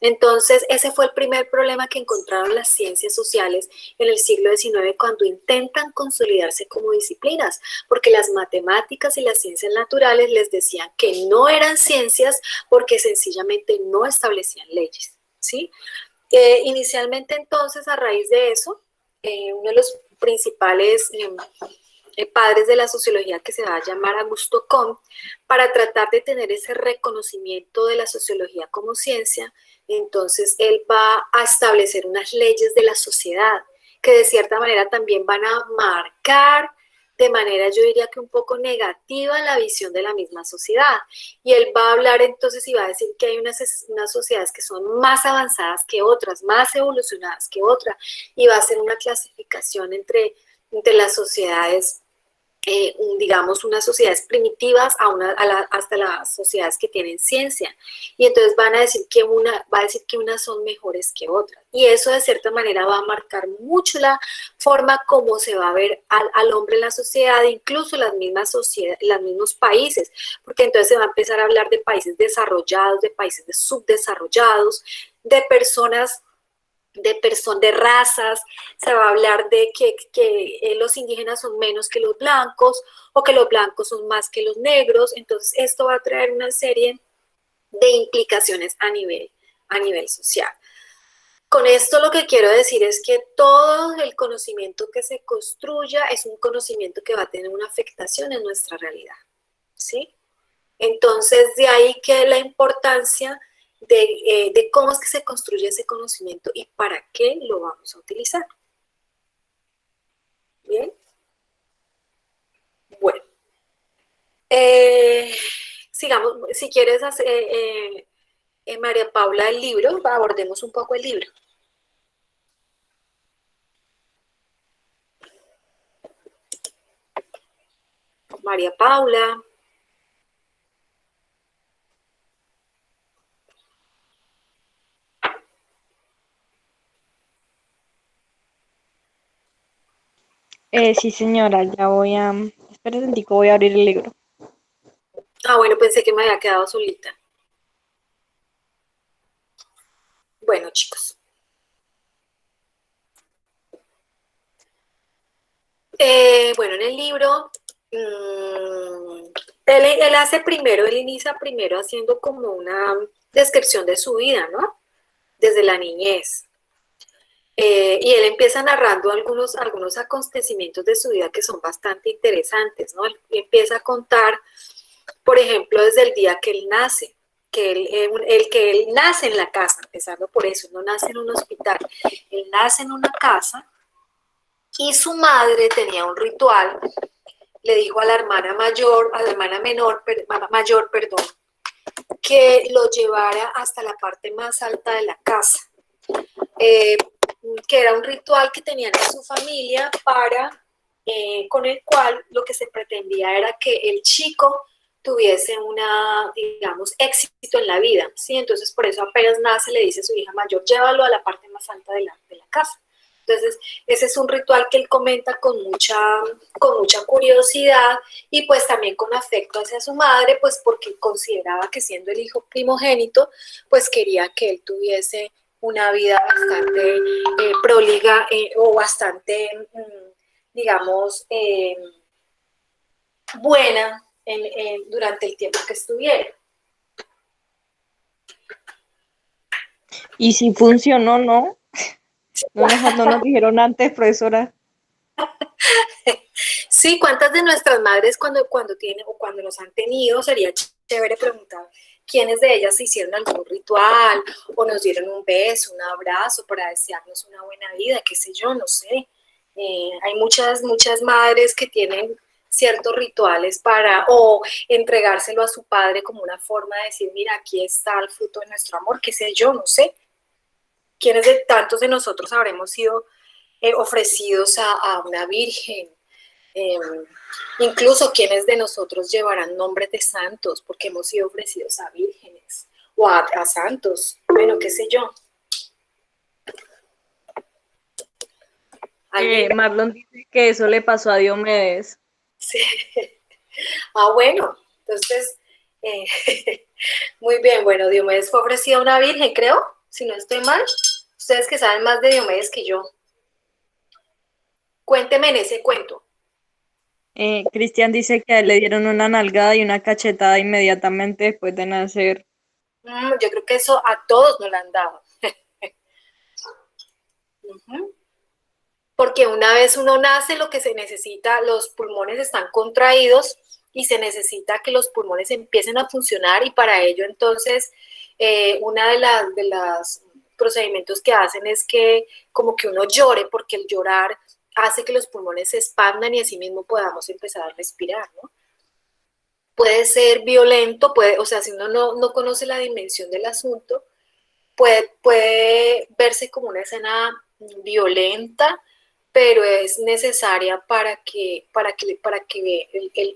A: Entonces, ese fue el primer problema que encontraron las ciencias sociales en el siglo XIX cuando intentan consolidarse como disciplinas, porque las matemáticas y las ciencias naturales les decían que no eran ciencias porque sencillamente no establecían leyes, ¿sí? Inicialmente, entonces, a raíz de eso, uno de los principales padres de la sociología, que se va a llamar Augusto Comte, para tratar de tener ese reconocimiento de la sociología como ciencia, entonces él va a establecer unas leyes de la sociedad que de cierta manera también van a marcar de manera, yo diría que un poco negativa, la visión de la misma sociedad. Y él va a hablar entonces y va a decir que hay unas sociedades que son más avanzadas que otras, más evolucionadas que otras, y va a hacer una clasificación entre las sociedades, digamos, unas sociedades primitivas hasta las sociedades que tienen ciencia. Y entonces va a decir que unas son mejores que otras. Y eso de cierta manera va a marcar mucho la forma como se va a ver al hombre en la sociedad, incluso los mismos países, porque entonces se va a empezar a hablar de países desarrollados, de países subdesarrollados, de personas de razas, se va a hablar de que los indígenas son menos que los blancos o que los blancos son más que los negros. Entonces esto va a traer una serie de implicaciones a nivel social. Con esto lo que quiero decir es que todo el conocimiento que se construya es un conocimiento que va a tener una afectación en nuestra realidad, ¿sí? Entonces, de ahí que la importancia de cómo es que se construye ese conocimiento y para qué lo vamos a utilizar. ¿Bien? Bueno. Sigamos, si quieres hacer, María Paula, el libro, abordemos un poco el libro. María Paula.
B: Sí, señora, ya voy a... Espera un momentico, voy a abrir el libro.
A: Ah, bueno, pensé que me había quedado solita. Bueno, chicos. Bueno, en el libro, él hace primero, él inicia primero haciendo como una descripción de su vida, ¿no? Desde la niñez. Y él empieza narrando algunos acontecimientos de su vida que son bastante interesantes, ¿no? Él empieza a contar, por ejemplo, desde el día que él nace, que él nace en la casa, empezando por eso, no nace en un hospital, él nace en una casa y su madre tenía un ritual, le dijo a la hermana mayor, a la hermana mayor, perdón, que lo llevara hasta la parte más alta de la casa. Que era un ritual que tenían en su familia con el cual lo que se pretendía era que el chico tuviese digamos, éxito en la vida, ¿sí? Entonces, por eso apenas nace, le dice a su hija mayor, llévalo a la parte más alta de la casa. Entonces, ese es un ritual que él comenta con mucha curiosidad y pues también con afecto hacia su madre, pues porque consideraba que siendo el hijo primogénito, pues quería que él tuviese una vida bastante próliga o bastante, digamos, buena durante el tiempo que estuviera.
B: Y si funcionó, ¿no? No nos dijeron antes, profesora.
A: Sí, ¿cuántas de nuestras madres cuando tienen o cuando nos han tenido, sería chévere preguntar quiénes de ellas hicieron algún ritual o nos dieron un beso, un abrazo para desearnos una buena vida, qué sé yo, no sé. Hay muchas madres que tienen ciertos rituales o entregárselo a su padre como una forma de decir, mira, aquí está el fruto de nuestro amor, qué sé yo, no sé. ¿Quiénes de tantos de nosotros habremos sido ofrecidos a una virgen? Incluso quienes de nosotros llevarán nombres de santos, porque hemos sido ofrecidos a vírgenes o a santos, bueno, qué sé yo.
B: Marlon dice que eso le pasó a Diomedes.
A: Sí. Bueno, entonces, muy bien, bueno, Diomedes fue ofrecido a una virgen, creo, si no estoy mal. Ustedes que saben más de Diomedes que yo. Cuénteme en ese cuento.
B: Cristian dice que le dieron una nalgada y una cachetada inmediatamente después de nacer.
A: Yo creo que eso a todos nos lo han dado. Porque una vez uno nace, lo que se necesita, los pulmones están contraídos y se necesita que los pulmones empiecen a funcionar y para ello entonces una de las procedimientos que hacen es que como que uno llore, porque el llorar hace que los pulmones se expandan y así mismo podamos empezar a respirar, ¿no? Puede ser violento, o sea, si uno no conoce la dimensión del asunto, puede verse como una escena violenta, pero es necesaria para que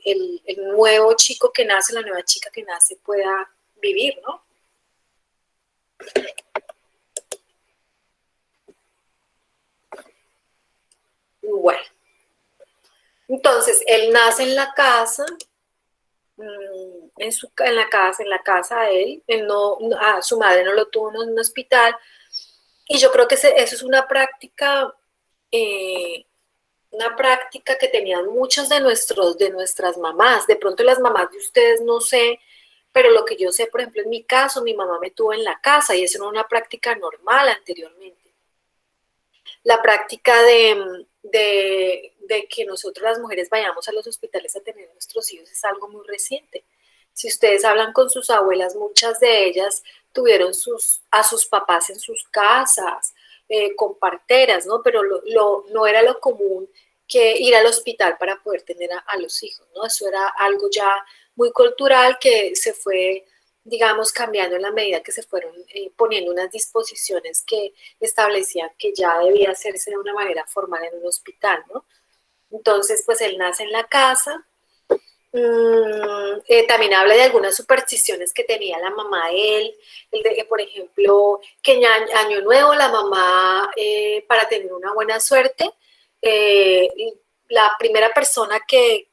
A: el nuevo chico que nace, la nueva chica que nace pueda vivir, ¿no? Bueno, entonces él nace en la casa, en la casa de él su madre no lo tuvo en un hospital, y yo creo que eso es una práctica que tenían muchas de nuestras mamás. De pronto las mamás de ustedes no sé, pero lo que yo sé, por ejemplo, en mi caso, mi mamá me tuvo en la casa y eso era una práctica normal anteriormente. La práctica de que nosotros las mujeres vayamos a los hospitales a tener nuestros hijos es algo muy reciente. Si ustedes hablan con sus abuelas, muchas de ellas tuvieron a sus papás en sus casas, con parteras, ¿no? Pero no era lo común que ir al hospital para poder tener a los hijos, ¿no? Eso era algo ya muy cultural que se fue, digamos, cambiando en la medida que se fueron poniendo unas disposiciones que establecían que ya debía hacerse de una manera formal en un hospital, ¿no? Entonces, pues él nace en la casa. También habla de algunas supersticiones que tenía la mamá de él, por ejemplo, que en Año Nuevo la mamá, para tener una buena suerte, la primera persona que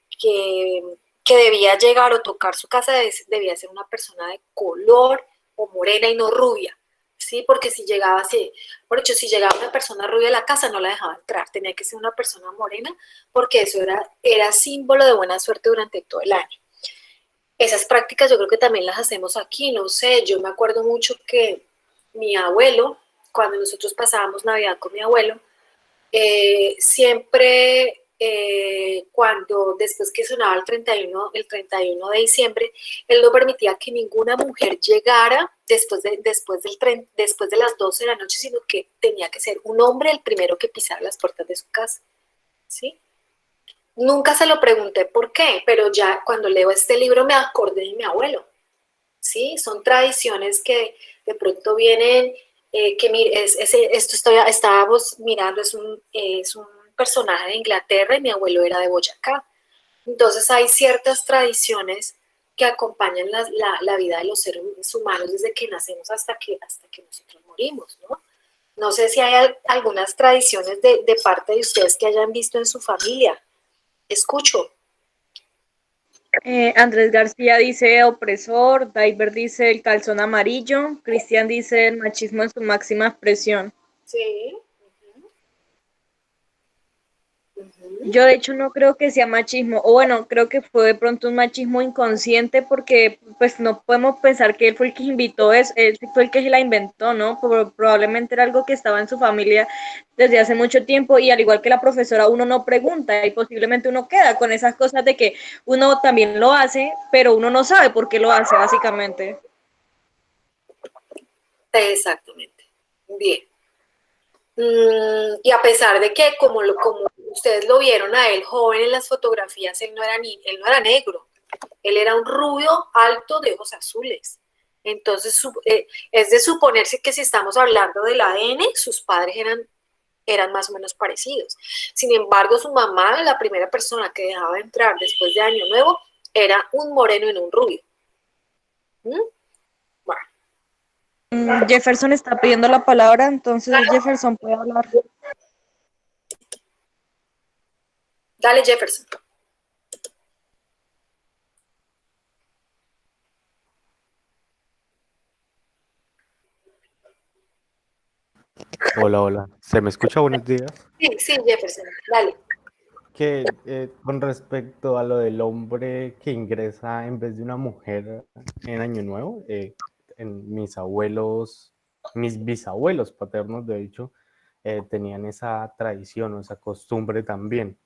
A: debía llegar o tocar su casa debía ser una persona de color o morena y no rubia, ¿sí? Porque si llegaba así, por hecho, si llegaba una persona rubia a la casa no la dejaba entrar, tenía que ser una persona morena porque eso era símbolo de buena suerte durante todo el año. Esas prácticas yo creo que también las hacemos aquí, no sé, yo me acuerdo mucho que mi abuelo, cuando nosotros pasábamos Navidad con mi abuelo, siempre cuando después que sonaba el 31 de diciembre, él no permitía que ninguna mujer llegara después de las 12 de la noche, sino que tenía que ser un hombre el primero que pisara las puertas de su casa, ¿sí? Nunca se lo pregunté por qué, pero ya cuando leo este libro me acordé de mi abuelo, ¿sí? Son tradiciones que de pronto vienen, estábamos mirando, es un personaje de Inglaterra y mi abuelo era de Boyacá. Entonces hay ciertas tradiciones que acompañan la vida de los seres humanos desde que nacemos hasta que nosotros morimos, ¿no? No sé si hay algunas tradiciones de parte de ustedes que hayan visto en su familia. Escucho.
B: Andrés García dice opresor, Diver dice el calzón amarillo, Cristian dice el machismo en su máxima expresión.
A: Sí.
B: Yo de hecho no creo que sea machismo, o bueno, creo que fue de pronto un machismo inconsciente porque pues no podemos pensar que él fue el que invitó eso, él fue el que se la inventó, ¿no? Probablemente era algo que estaba en su familia desde hace mucho tiempo y al igual que la profesora uno no pregunta y posiblemente uno queda con esas cosas de que uno también lo hace, pero uno no sabe por qué lo hace básicamente.
A: Exactamente. Bien. Y a pesar de que, como ustedes lo vieron a él joven en las fotografías, él no era negro, él era un rubio alto de ojos azules. Entonces, es de suponerse que si estamos hablando del ADN, sus padres eran más o menos parecidos. Sin embargo, su mamá, la primera persona que dejaba entrar después de Año Nuevo, era un moreno y no un rubio. Bueno.
B: Jefferson está pidiendo la palabra, entonces Jefferson puede hablar.
A: Dale, Jefferson.
J: Hola, hola. ¿Se me escucha? Buenos días.
A: Sí, Jefferson, dale.
J: Que con respecto a lo del hombre que ingresa en vez de una mujer en Año Nuevo, en mis bisabuelos paternos, de hecho, tenían esa tradición o esa costumbre también.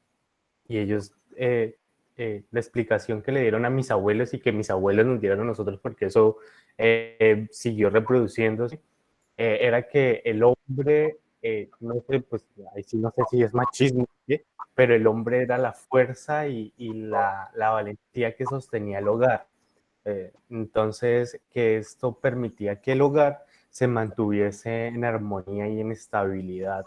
J: Y ellos, la explicación que le dieron a mis abuelos y que mis abuelos nos dieron a nosotros, porque eso siguió reproduciéndose, era que el hombre, no sé, pues ahí sí no sé si es machismo, ¿sí? Pero el hombre era la fuerza y la valentía que sostenía el hogar. Entonces, que esto permitía que el hogar se mantuviese en armonía y en estabilidad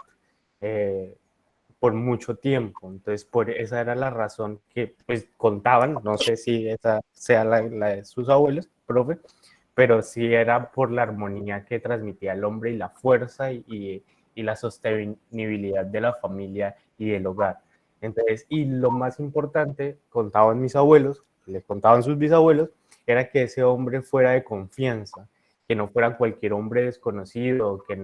J: por mucho tiempo. Entonces, esa era la razón que pues contaban, no sé si esa sea la de sus abuelos, profe, pero sí era por la armonía que transmitía el hombre y la fuerza y la sostenibilidad de la familia y del hogar. Entonces, y lo más importante, contaban mis abuelos, les contaban sus bisabuelos, era que ese hombre fuera de confianza, que no fuera cualquier hombre desconocido, que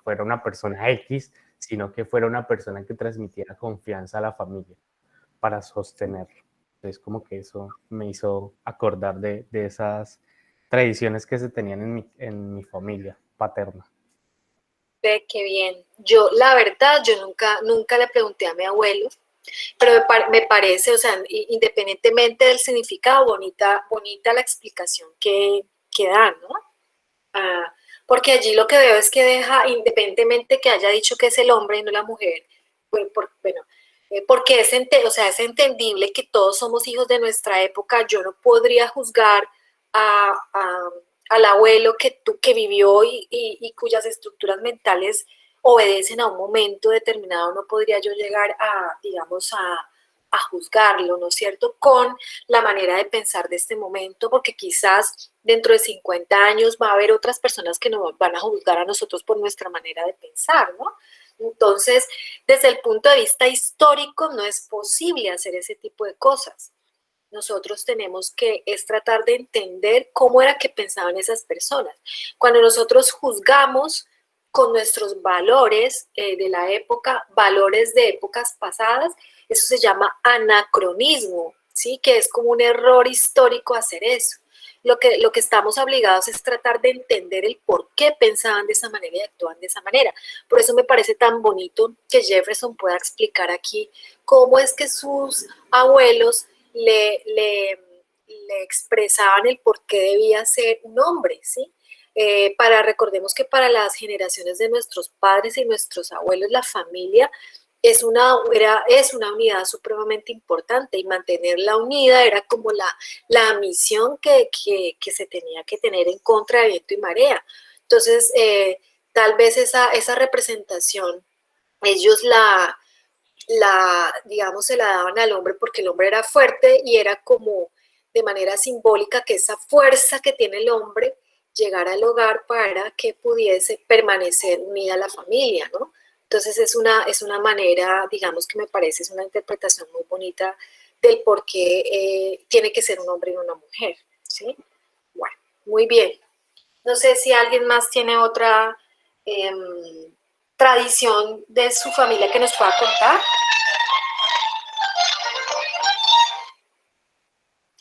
J: fuera una persona X, sino que fuera una persona que transmitiera confianza a la familia para sostenerlo. Entonces, como que eso me hizo acordar de esas tradiciones que se tenían en mi familia paterna.
A: Ve, qué bien. Yo, la verdad, yo nunca le pregunté a mi abuelo, pero me parece, o sea, independientemente del significado, bonita la explicación que dan, ¿no? Porque allí lo que veo es que deja, independientemente que haya dicho que es el hombre y no la mujer, bueno, porque es entendible que todos somos hijos de nuestra época. Yo no podría juzgar al abuelo que vivió y cuyas estructuras mentales obedecen a un momento determinado. No podría yo llegar digamos, a juzgarlo, ¿no es cierto?, con la manera de pensar de este momento, porque quizás dentro de 50 años va a haber otras personas que nos van a juzgar a nosotros por nuestra manera de pensar, ¿no? Entonces, desde el punto de vista histórico, no es posible hacer ese tipo de cosas. Nosotros tenemos que es tratar de entender cómo era que pensaban esas personas. Cuando nosotros juzgamos con nuestros valores de la época, valores de épocas pasadas, eso se llama anacronismo, ¿sí? Que es como un error histórico hacer eso. Lo que estamos obligados es tratar de entender el por qué pensaban de esa manera y actúan de esa manera. Por eso me parece tan bonito que Jefferson pueda explicar aquí cómo es que sus abuelos le expresaban el por qué debía ser un hombre, ¿sí? Recordemos que para las generaciones de nuestros padres y nuestros abuelos, la familia es una unidad supremamente importante y mantenerla unida era como la misión que se tenía que tener en contra de viento y marea. Entonces, tal vez esa representación, ellos digamos, se la daban al hombre porque el hombre era fuerte y era como de manera simbólica que esa fuerza que tiene el hombre llegara al hogar para que pudiese permanecer unida a la familia, ¿no? Entonces es una manera, digamos que me parece, es una interpretación muy bonita del por qué tiene que ser un hombre y una mujer, ¿sí? Bueno, muy bien. No sé si alguien más tiene otra tradición de su familia que nos pueda contar.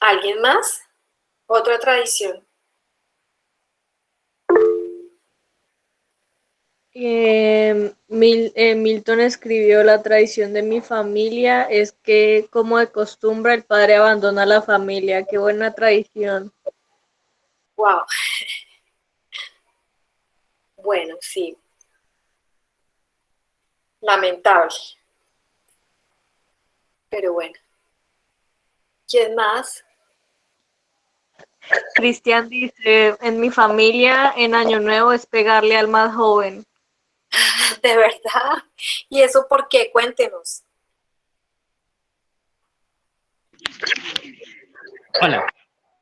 A: ¿Alguien más? Otra tradición.
B: Milton escribió: la tradición de mi familia es que, como de costumbre, el padre abandona a la familia. Qué buena tradición.
A: Wow. Bueno, sí. Lamentable. Pero bueno. ¿Quién más?
B: Cristian dice: en mi familia, en Año Nuevo es pegarle al más joven.
A: ¿De verdad? ¿Y eso por qué? Cuéntenos.
K: Hola.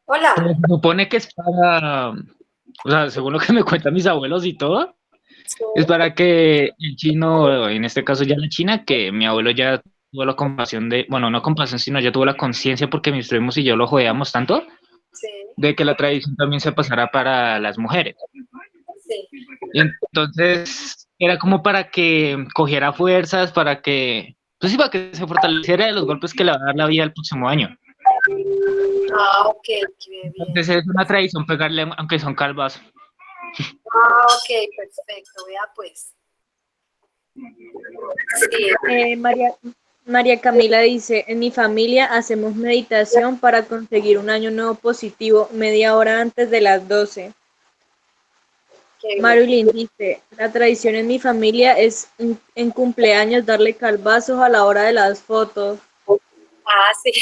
A: Hola.
K: Se supone que es para, o sea, según lo que me cuentan mis abuelos y todo,
A: Sí.
K: es para que el chino, en este caso ya la China, que mi abuelo ya tuvo la compasión de, bueno, no compasión, sino ya tuvo la conciencia porque mis primos y yo lo jodíamos tanto,
A: Sí.
K: de que la tradición también se pasará para las mujeres.
A: Sí.
K: Y entonces era como para que cogiera fuerzas, para que, pues sí, para que se fortaleciera de los golpes que le va a dar la vida el próximo año.
A: Ah, ok, qué bien.
K: Entonces es una tradición pegarle, aunque son calvas.
A: Ah, ok, perfecto. Vea pues. Sí.
B: María Camila dice: en mi familia hacemos meditación para conseguir un año nuevo positivo, media hora antes de las 12.
A: Qué bien.
B: Marilyn dice: la tradición en mi familia es en cumpleaños darle calvazos a la hora de las fotos.
A: Ah, sí.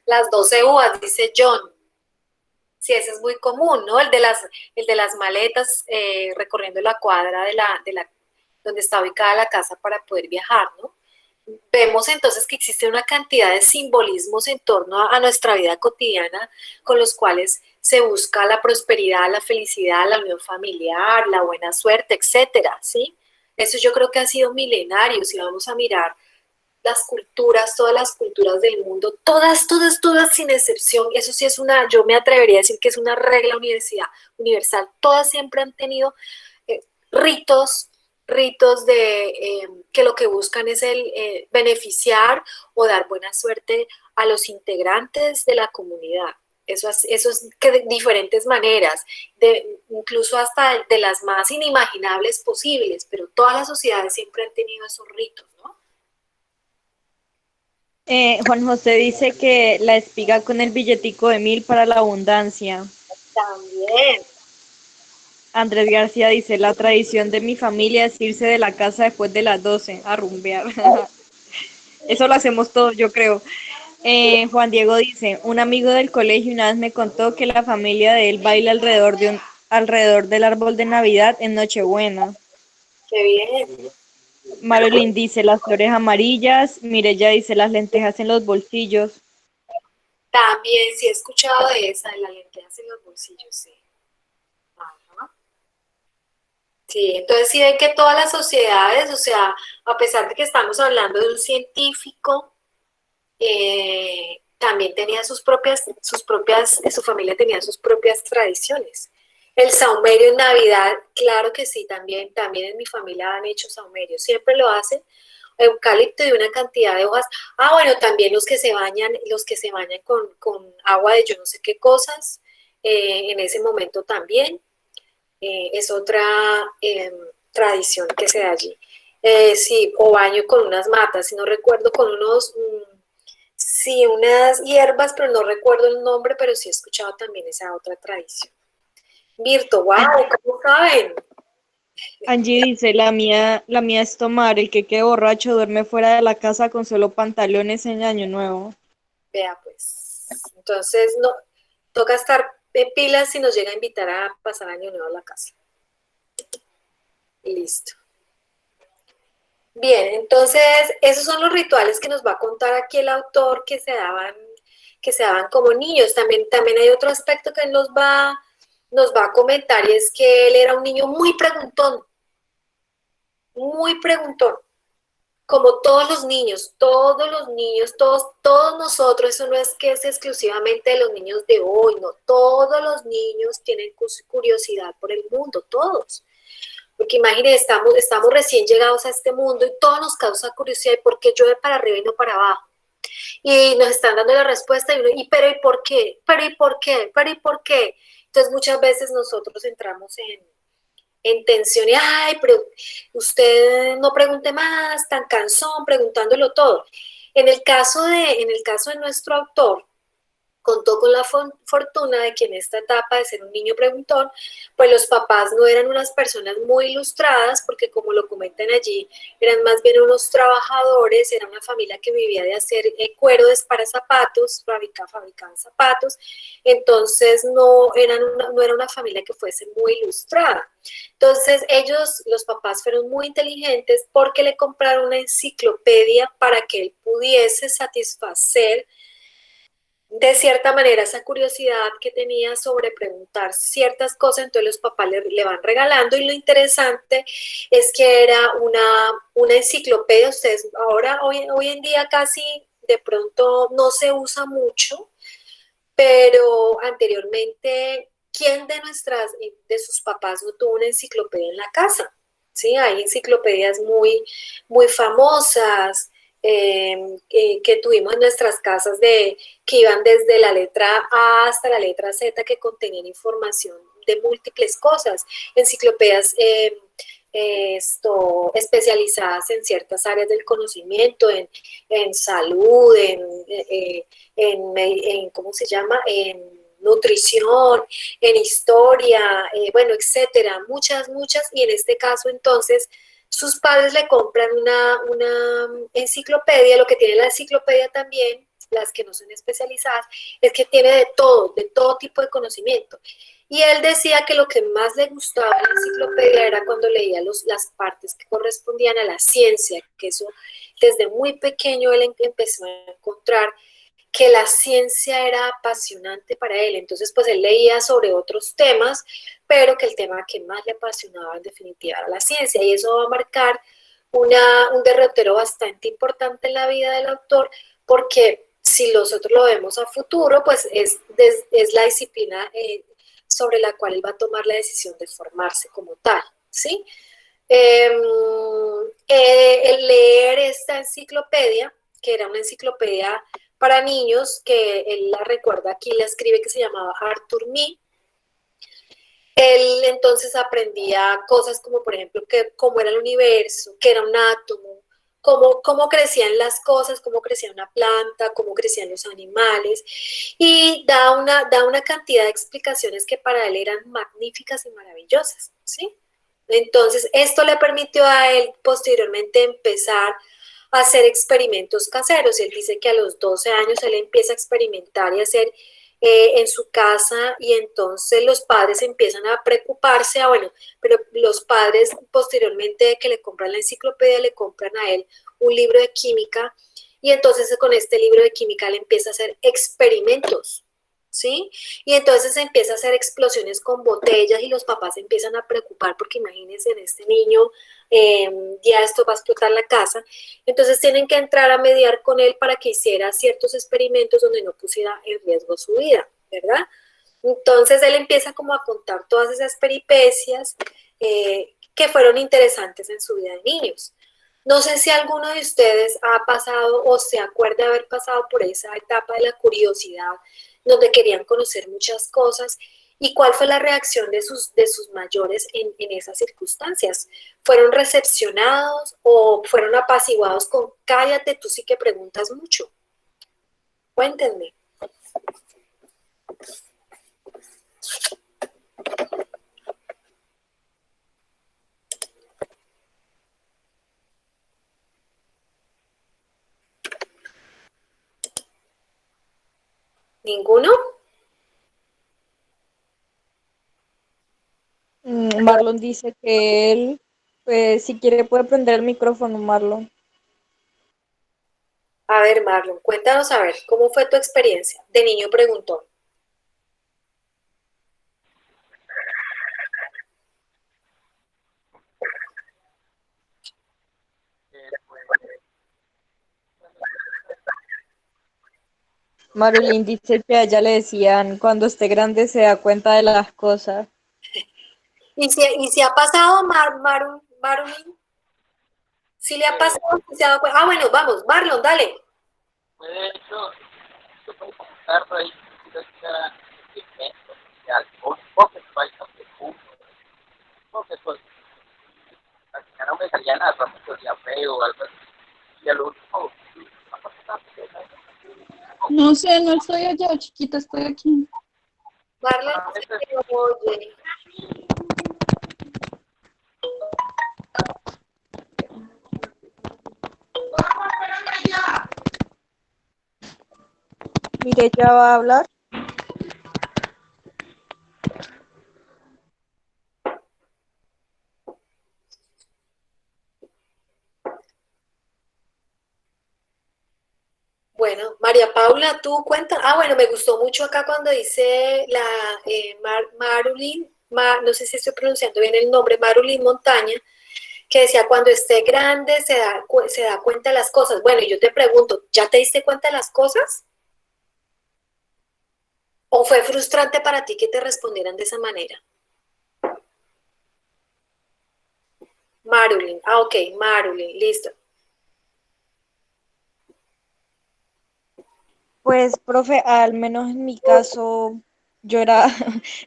A: Las 12 uvas, dice John. Sí, ese es muy común, ¿no? El de las maletas recorriendo la cuadra donde está ubicada la casa para poder viajar, ¿no? Vemos entonces que existe una cantidad de simbolismos en torno a nuestra vida cotidiana con los cuales se busca la prosperidad, la felicidad, la unión familiar, la buena suerte, etcétera, ¿sí? Eso yo creo que ha sido milenario. Si vamos a mirar las culturas, todas las culturas del mundo, todas, todas, todas sin excepción, eso sí es yo me atrevería a decir que es una regla universal, todas siempre han tenido ritos, que lo que buscan es el beneficiar o dar buena suerte a los integrantes de la comunidad. Eso es que de diferentes maneras, incluso hasta de las más inimaginables posibles, pero todas las sociedades siempre han tenido esos ritos, ¿no?
B: Juan José dice que la espiga con el billetico de 1000 para la abundancia.
A: También.
B: Andrés García dice: la tradición de mi familia es irse de la casa después de las 12 a rumbear. Eso lo hacemos todos, yo creo. Juan Diego dice: un amigo del colegio una vez me contó que la familia de él baila alrededor del árbol de Navidad en Nochebuena.
A: Qué bien.
B: Marilyn dice: las flores amarillas. Mireya dice: las lentejas en los bolsillos.
A: También sí he escuchado de esa, de las lentejas en los bolsillos, sí. Ajá. Sí, entonces sí ven que todas las sociedades, o sea, a pesar de que estamos hablando de un científico, también tenía su familia tenía sus propias tradiciones. El saumerio en Navidad, claro que sí, también en mi familia han hecho saumerio, siempre lo hacen, eucalipto y una cantidad de hojas. Ah, bueno, también los que se bañan con agua de yo no sé qué cosas, en ese momento también, es otra tradición que se da allí. Sí, o baño con unas matas, si no recuerdo, con sí, unas hierbas, pero no recuerdo el nombre, pero sí he escuchado también esa otra tradición. Virto, wow, ¿cómo saben?
B: Angie dice, la mía es tomar, el que quede borracho duerme fuera de la casa con solo pantalones en Año Nuevo.
A: Vea, pues, entonces no, toca estar de pilas si nos llega a invitar a pasar Año Nuevo a la casa. Listo. Bien, entonces esos son los rituales que nos va a contar aquí el autor que se daban como niños. También hay otro aspecto que nos va a comentar, y es que él era un niño muy preguntón, como todos los niños, todos nosotros. Eso no es que es exclusivamente de los niños de hoy, no, todos los niños tienen curiosidad por el mundo, todos. Porque imagínense, estamos recién llegados a este mundo y todo nos causa curiosidad. ¿Y por qué llueve para arriba y no para abajo? Y nos están dando la respuesta, pero ¿y por qué? ¿Pero y por qué? ¿Pero y por qué? Entonces muchas veces nosotros entramos en tensión y, ay, pero usted no pregunte más, tan cansón, preguntándolo todo. En el caso de nuestro autor, contó con la fortuna de que en esta etapa de ser un niño preguntón, pues los papás no eran unas personas muy ilustradas, porque como lo comentan allí, eran más bien unos trabajadores, era una familia que vivía de hacer cuero para zapatos, fabricaban zapatos, entonces no era una familia que fuese muy ilustrada. Entonces los papás fueron muy inteligentes porque le compraron una enciclopedia para que él pudiese satisfacer de cierta manera esa curiosidad que tenía sobre preguntar ciertas cosas. Entonces los papás le van regalando, y lo interesante es que era una enciclopedia. Ustedes ahora, hoy en día casi de pronto no se usa mucho, pero anteriormente, ¿quién de sus papás no tuvo una enciclopedia en la casa? Sí, hay enciclopedias muy, muy famosas, que tuvimos en nuestras casas, que iban desde la letra A hasta la letra Z, que contenían información de múltiples cosas, enciclopedias especializadas en ciertas áreas del conocimiento, en salud, ¿cómo se llama? En nutrición, en historia, bueno, etcétera, muchas, y en este caso entonces sus padres le compran una enciclopedia. Lo que tiene la enciclopedia también, las que no son especializadas, es que tiene de todo tipo de conocimiento. Y él decía que lo que más le gustaba de la enciclopedia era cuando leía las partes que correspondían a la ciencia, que eso desde muy pequeño él empezó a encontrar que la ciencia era apasionante para él. Entonces pues él leía sobre otros temas, pero que el tema que más le apasionaba en definitiva era la ciencia, y eso va a marcar un derrotero bastante importante en la vida del autor, porque si nosotros lo vemos a futuro, pues es la disciplina sobre la cual él va a tomar la decisión de formarse como tal, ¿sí? El leer esta enciclopedia, que era una enciclopedia para niños, que él la recuerda aquí, la escribe, que se llamaba Arthur Mee. Él entonces aprendía cosas como, por ejemplo, cómo era el universo, qué era un átomo, cómo crecían las cosas, cómo crecía una planta, cómo crecían los animales, y da una cantidad de explicaciones que para él eran magníficas y maravillosas, ¿sí? Entonces, esto le permitió a él posteriormente empezar a hacer experimentos caseros. Él dice que a los 12 años él empieza a experimentar y a hacer en su casa, y entonces los padres empiezan a preocuparse, pero los padres posteriormente que le compran la enciclopedia, le compran a él un libro de química, y entonces con este libro de química él empieza a hacer experimentos ¿sí? Y entonces empieza a hacer explosiones con botellas y los papás se empiezan a preocupar porque imagínense en este niño, ya esto va a explotar la casa. Entonces tienen que entrar a mediar con él para que hiciera ciertos experimentos donde no pusiera en riesgo su vida, ¿verdad? Entonces él empieza como a contar todas esas peripecias que fueron interesantes en su vida de niños. No sé si alguno de ustedes ha pasado o se acuerda de haber pasado por esa etapa de la curiosidad, donde querían conocer muchas cosas, y cuál fue la reacción de sus mayores en esas circunstancias. ¿Fueron recepcionados o fueron apaciguados con cállate, tú sí que preguntas mucho? Cuéntenme. ¿Ninguno?
B: Marlon dice que él, pues, si quiere puede prender el micrófono, Marlon.
A: A ver, Marlon, cuéntanos a ver, ¿cómo fue tu experiencia? De niño preguntó.
B: Marulín dice que a ella le decían, cuando esté grande se da cuenta de las cosas.
A: ¿Y si ha pasado, Marulín? ¿Si le ha pasado? ¿Si se ha dado cuenta? Ah, bueno, vamos, Marlon, dale.
L: De hecho, yo puedo comentar ahí porque pues al final no me salía nada, me salía feo o algo así. Y al último,
M: No sé, no estoy allá, chiquita, estoy aquí.
A: Marlon, se oye.
B: Mire, ya va a hablar.
A: Bueno, María Paula, tú cuenta. Ah, bueno, me gustó mucho acá cuando dice la Marulín, no sé si estoy pronunciando bien el nombre, Marulín Montaña, que decía, cuando esté grande se da cuenta de las cosas. Bueno, y yo te pregunto, ¿ya te diste cuenta de las cosas? ¿O fue frustrante para ti que te respondieran de esa manera? Marulín, ok, Marulín, listo.
B: Pues, profe, al menos en mi caso, yo era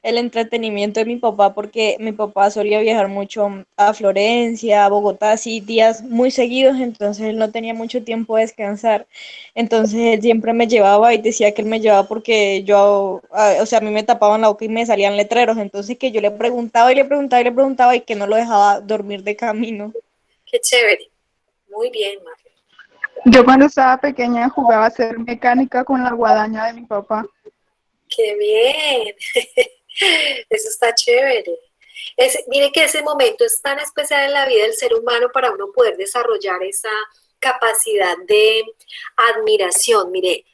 B: el entretenimiento de mi papá porque mi papá solía viajar mucho a Florencia, a Bogotá, así días muy seguidos, entonces él no tenía mucho tiempo de descansar. Entonces él siempre me llevaba y decía que él me llevaba porque yo, o sea, a mí me tapaban la boca y me salían letreros, entonces que yo le preguntaba y le preguntaba y le preguntaba y que no lo dejaba dormir de camino.
A: Qué chévere. Muy bien, Marlon.
M: Yo cuando estaba pequeña jugaba a ser mecánica con la guadaña de mi papá.
A: ¡Qué bien! Eso está chévere. Mire que ese momento es tan especial en la vida del ser humano para uno poder desarrollar esa capacidad de admiración. Mire,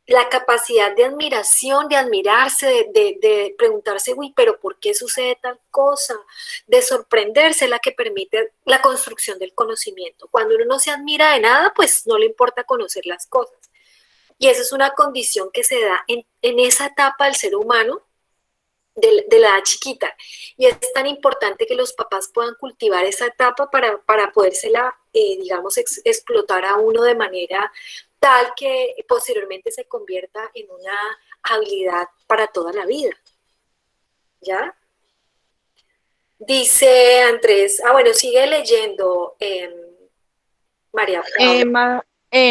A: la capacidad de admiración, de admirarse, de preguntarse, uy, pero ¿por qué sucede tal cosa? De sorprenderse, la que permite la construcción del conocimiento. Cuando uno no se admira de nada, pues no le importa conocer las cosas. Y esa es una condición que se da en esa etapa del ser humano, de la edad chiquita. Y es tan importante que los papás puedan cultivar esa etapa para podérsela, digamos, explotar a uno de manera tal que posteriormente se convierta en una habilidad para toda la vida. ¿Ya? Dice Andrés, bueno, sigue leyendo, María Paula.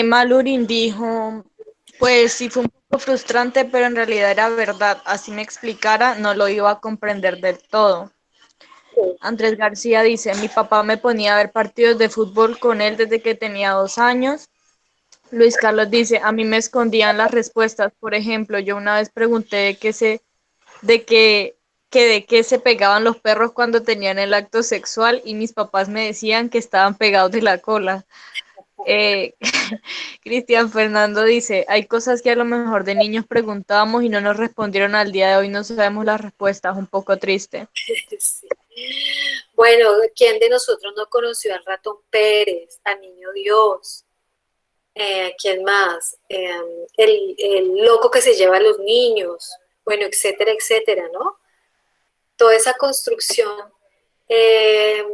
B: Malurin dijo, pues sí fue un poco frustrante, pero en realidad era verdad. Así me explicara, no lo iba a comprender del todo. Andrés García dice, mi papá me ponía a ver partidos de fútbol con él desde que tenía 2 años. Luis Carlos dice, a mí me escondían las respuestas. Por ejemplo, yo una vez pregunté de qué se pegaban los perros cuando tenían el acto sexual y mis papás me decían que estaban pegados de la cola. Eh, Cristian Fernando dice, hay cosas que a lo mejor de niños preguntábamos y no nos respondieron al día de hoy, no sabemos las respuestas, un poco triste.
A: Sí. Bueno, ¿quién de nosotros no conoció al ratón Pérez, al niño Dios? ¿Quién más? El loco que se lleva a los niños, bueno, etcétera, etcétera, ¿no? Toda esa construcción eh,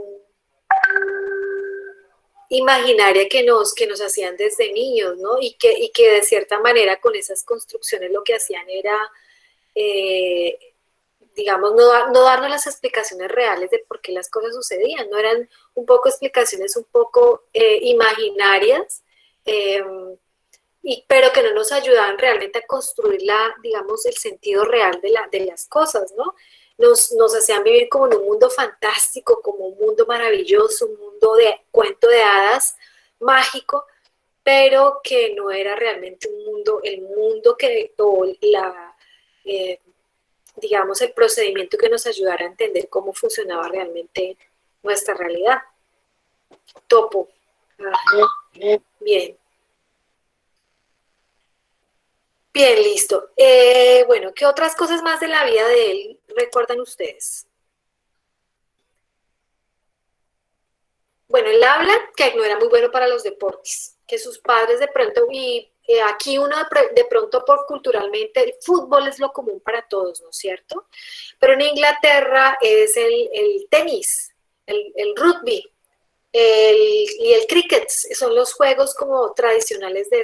A: imaginaria que nos hacían desde niños, ¿no? Y que de cierta manera con esas construcciones lo que hacían era, eh, digamos, no darnos las explicaciones reales de por qué las cosas sucedían, no eran un poco explicaciones un poco imaginarias, eh, pero que no nos ayudaban realmente a construir digamos, el sentido real de las cosas, ¿no? Nos hacían vivir como en un mundo fantástico, como un mundo maravilloso, un mundo de cuento de hadas mágico, pero que no era realmente un mundo, el mundo eh, digamos, el procedimiento que nos ayudara a entender cómo funcionaba realmente nuestra realidad. Topo. Bien. Bien, listo. Bueno, ¿qué otras cosas más de la vida de él recuerdan ustedes? Bueno, él habla que no era muy bueno para los deportes, que sus padres de pronto, y aquí uno de pronto por culturalmente, el fútbol es lo común para todos, ¿no es cierto? Pero en Inglaterra es el tenis, el rugby y el cricket, son los juegos como tradicionales de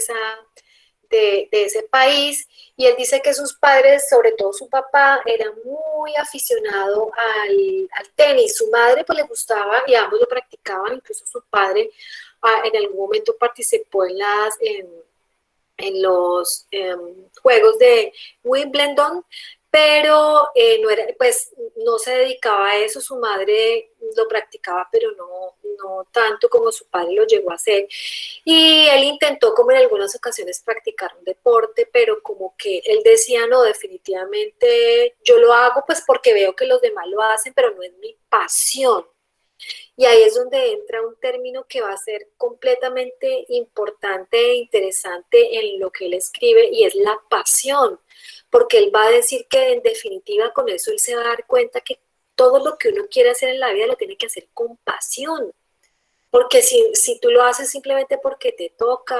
A: ese país, y él dice que sus padres, sobre todo su papá, era muy aficionado al tenis, su madre pues le gustaba y ambos lo practicaban, incluso su padre en algún momento participó en los juegos de Wimbledon, pero pues, no se dedicaba a eso, su madre lo practicaba, pero no tanto como su padre lo llegó a hacer. Y él intentó como en algunas ocasiones practicar un deporte, pero como que él decía, no, definitivamente yo lo hago pues porque veo que los demás lo hacen, pero no es mi pasión. Y ahí es donde entra un término que va a ser completamente importante e interesante en lo que él escribe, y es la pasión, porque él va a decir que en definitiva con eso él se va a dar cuenta que todo lo que uno quiere hacer en la vida lo tiene que hacer con pasión, porque si tú lo haces simplemente porque te toca,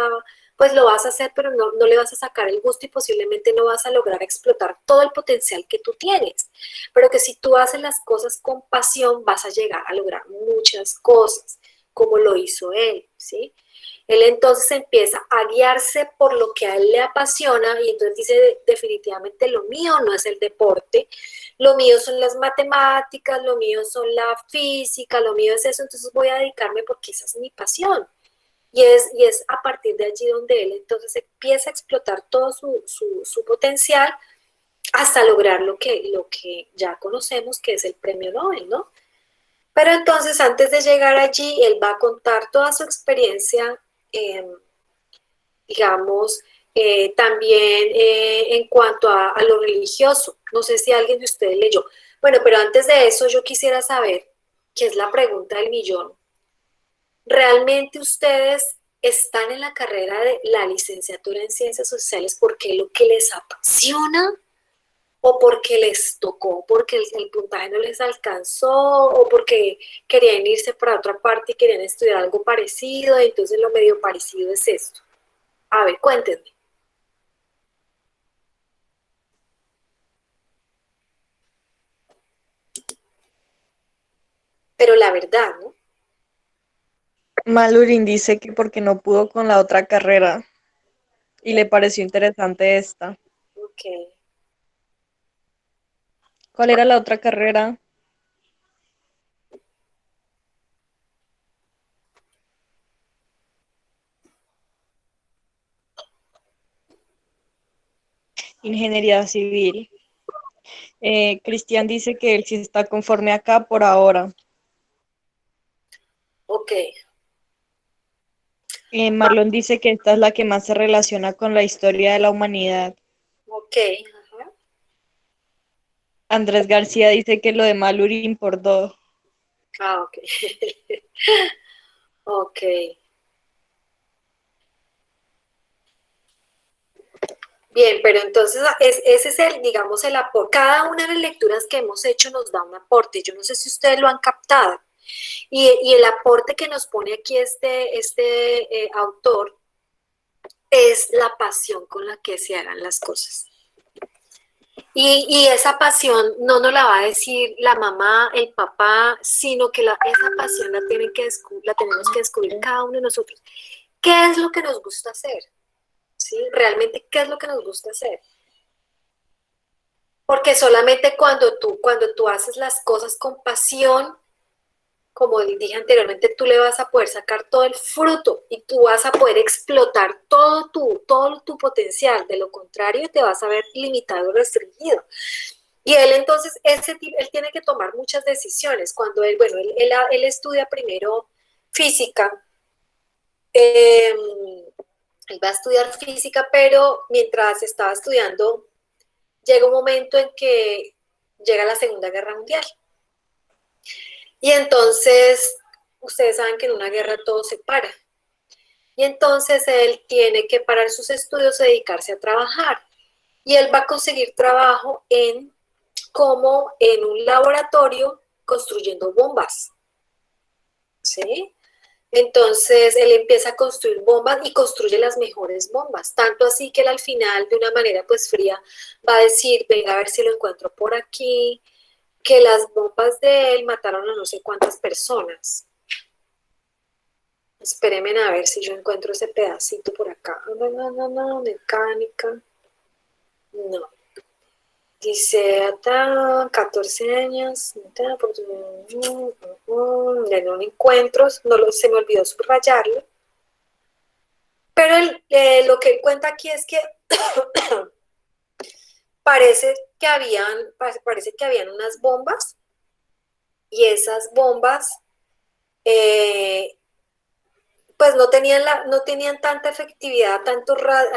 A: pues lo vas a hacer, pero no le vas a sacar el gusto y posiblemente no vas a lograr explotar todo el potencial que tú tienes. Pero que si tú haces las cosas con pasión, vas a llegar a lograr muchas cosas, como lo hizo él, ¿sí? Él entonces empieza a guiarse por lo que a él le apasiona, y entonces dice, definitivamente lo mío no es el deporte, lo mío son las matemáticas, lo mío son la física, lo mío es eso, entonces voy a dedicarme porque esa es mi pasión. Y es a partir de allí donde él entonces empieza a explotar todo su potencial hasta lograr lo que ya conocemos, que es el premio Nobel, ¿no? Pero entonces antes de llegar allí, él va a contar toda su experiencia, eh, digamos, también en cuanto a lo religioso. No sé si alguien de ustedes leyó. Bueno, pero antes de eso yo quisiera saber, que es la pregunta del millón, ¿realmente ustedes están en la carrera de la licenciatura en ciencias sociales porque es lo que les apasiona, o porque les tocó, porque el puntaje no les alcanzó, o porque querían irse para otra parte y querían estudiar algo parecido, y entonces lo medio parecido es esto? A ver, cuéntenme. Pero la verdad, ¿no?
B: Malurin dice que porque no pudo con la otra carrera y le pareció interesante esta.
A: Ok.
B: ¿Cuál era la otra carrera? Ingeniería civil. Cristian dice que él sí está conforme acá por ahora.
A: Ok.
B: Marlon dice que esta es la que más se relaciona con la historia de la humanidad.
A: Ok. Ajá.
B: Andrés García dice que lo de Malurin por 2.
A: Ah, ok. Ok. Bien, pero entonces ese es el, digamos, el aporte. Cada una de las lecturas que hemos hecho nos da un aporte. Yo no sé si ustedes lo han captado. Y el aporte que nos pone aquí este autor es la pasión con la que se hagan las cosas. Y esa pasión no nos la va a decir la mamá, el papá, sino que esa pasión la tenemos que descubrir cada uno de nosotros. ¿Qué es lo que nos gusta hacer? ¿Sí? Realmente, ¿qué es lo que nos gusta hacer? Porque solamente cuando tú haces las cosas con pasión, como dije anteriormente, tú le vas a poder sacar todo el fruto y tú vas a poder explotar todo tu potencial. De lo contrario, te vas a ver limitado, restringido. Y él entonces, él tiene que tomar muchas decisiones. Cuando él estudia primero física, él va a estudiar física, pero mientras estaba estudiando, llega un momento en que llega la Segunda Guerra Mundial. Y entonces, ustedes saben que en una guerra todo se para. Y entonces él tiene que parar sus estudios y dedicarse a trabajar. Y él va a conseguir trabajo como en un laboratorio construyendo bombas. ¿Sí? Entonces él empieza a construir bombas y construye las mejores bombas, tanto así que él al final, de una manera pues fría, va a decir, venga a ver si lo encuentro por aquí, que las bombas de él mataron a no sé cuántas personas. Espérenme a ver si yo encuentro ese pedacito por acá. No, mecánica. No. Dice, hasta 14 años, no encuentro, se me olvidó subrayarlo. Pero lo que él cuenta aquí es que parece que habían unas bombas y esas bombas pues no tenían tanta efectividad a